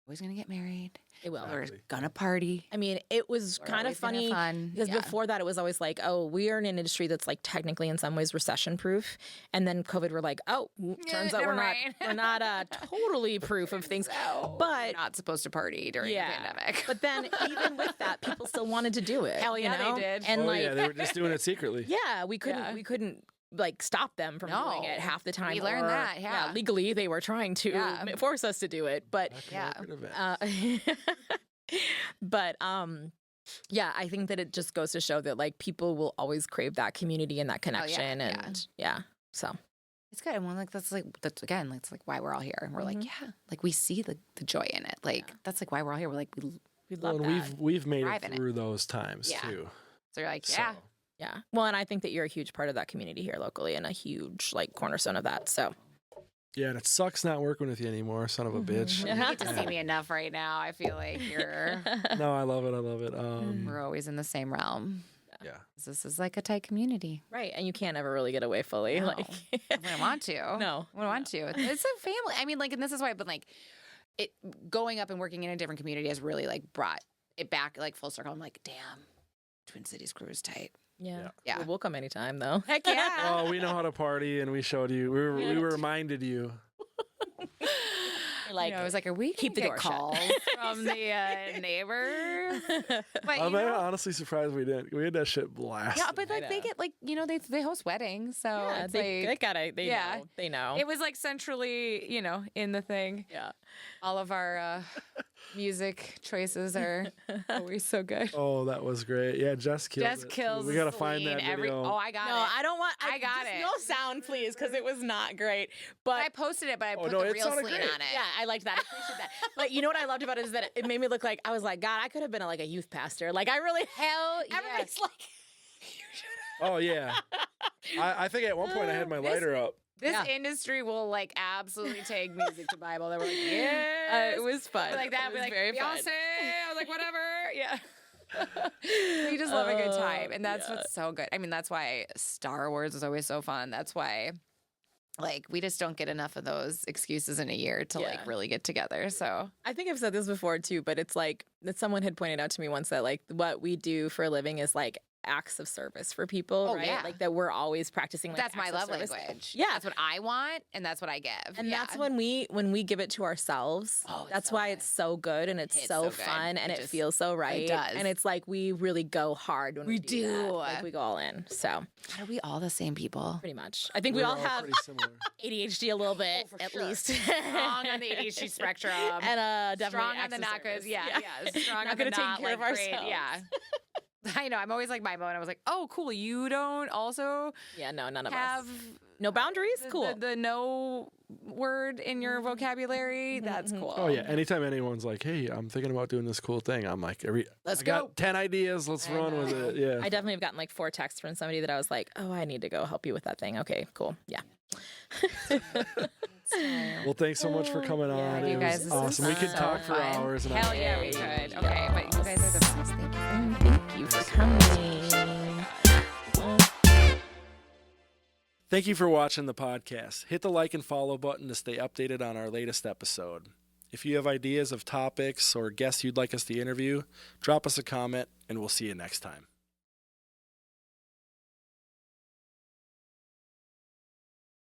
always gonna get married. it will. We're gonna party. I mean, it was We're kind of always gonna funny have fun. because Yeah. before that, it was always like, oh, we are in an industry that's like technically in some ways recession proof. And then COVID, we're like, oh, turns out never we're mind. not totally proof of things. So But you're not supposed to party during the pandemic. But then even with that, people still wanted to do it. Hell yeah, you they know? did. And Oh like, yeah, they were just doing it secretly. yeah, we couldn't like stop them from doing it No. half the time. We learned or- that, yeah. legally they were trying to Yeah. force us to do it, but Yeah. but yeah, I think that it just goes to show that like people will always crave that community and that connection, and so It's good. And we're like, that's again, that's like why we're all here. And we're like, yeah, like we see the joy in it. Like that's like why we're all here. We're like, we love Well, that. and we've made Thrive it in it. through those times Yeah. too. so you're like, So, yeah. Yeah. Well, and I think that you're a huge part of that community here locally and a huge like cornerstone of that. So yeah, and it sucks not working with you anymore, son of a bitch. You get to see me enough right now. I feel like you're No, I love it. I love it. we're always in the same realm. Yeah. This is like a tight community. right, and you can't ever really get away fully. No. Like I wouldn't want to. No. I wouldn't want to. It's a family. I mean, like, and this is why I've been like, it going up and working in a different community has really like brought it back like full circle. I'm like, damn, Twin Cities crew is tight. yeah. Yeah. Well, we'll come anytime though. Heck yeah. Oh, we know how to party, and we showed you. We reminded you. Like I was like, are we keep the gonna door get shut. calls from the neighbors? But I'm you know, honestly surprised we didn't. We had that shit blasted. yeah, but like they get like they host weddings, so yeah, it's they like gotta they yeah. know. They know. it was like centrally in the thing. yeah. All of our music choices are always so good. Oh, that was great. Yeah, Jess killed Jess it. kills. We gotta find that Celine video. Oh, I got No, it. I don't want. I got just it. No sound, please, because it was not great. But I posted it, but I put no, the it real sounded Celine great. on it. yeah, I liked that. I appreciate that. But you know what I loved about it is that it made me look like I was like, God, I could have been like a youth pastor. Like I really. Hell Everybody's yes. like. Oh yeah. I think at one point I had my lighter up. This Yeah. industry will like absolutely take music to Bible. They were like, yeah, It was fun. like that. It Be was like very Beyonce. fun. I was like, whatever. Yeah. We just love a good time, and that's what's so good. I mean, that's why Star Wars is always so fun. That's why, like, we just don't get enough of those excuses in a year to Yeah. like really get together. So I think I've said this before too, but it's like that someone had pointed out to me once that like what we do for a living is like acts of service for people, Oh, right? yeah. Like that we're always practicing. Like, that's my acts of love service. language. Yeah. that's what I want, and that's what I give. And Yeah. that's when we give it to ourselves. Oh, it's that's so why good. it's so good and it's It's so so good. fun and It it just- feels so right. does. And it's like we really go hard when we, We do. That. do. Like we go all in. So Are we all the same people? pretty much. I think We're we all have pretty similar. ADHD a little bit, for at sure. least. Strong on the ADHD spectrum. and definitely Strong on acts the of not good. service. Yeah. Strong Not on the gonna take not care of like great. ourselves. Yeah. I know. I'm always like my mom. I was like, oh, cool. You don't also Yeah, no, none of have us. No boundaries? Cool. the no word in your vocabulary. That's cool. Oh yeah. Anytime anyone's like, "Hey, I'm thinking about doing this cool thing," I'm like, Let's I go. got 10 ideas. Let's I run with know. it." Yeah. I definitely have gotten like 4 texts from somebody that I was like, oh, I need to go help you with that thing. Okay, cool. Yeah. Well, thanks so much for coming on. you It guys, was this awesome. We is could so talk for fun. hours and Hell hours. yeah, we could. Okay, but you guys are the best. Thank you. Thank you for coming. Thank you for watching the podcast. Hit the like and follow button to stay updated on our latest episode. If you have ideas of topics or guests you'd like us to interview, drop us a comment and we'll see you next time.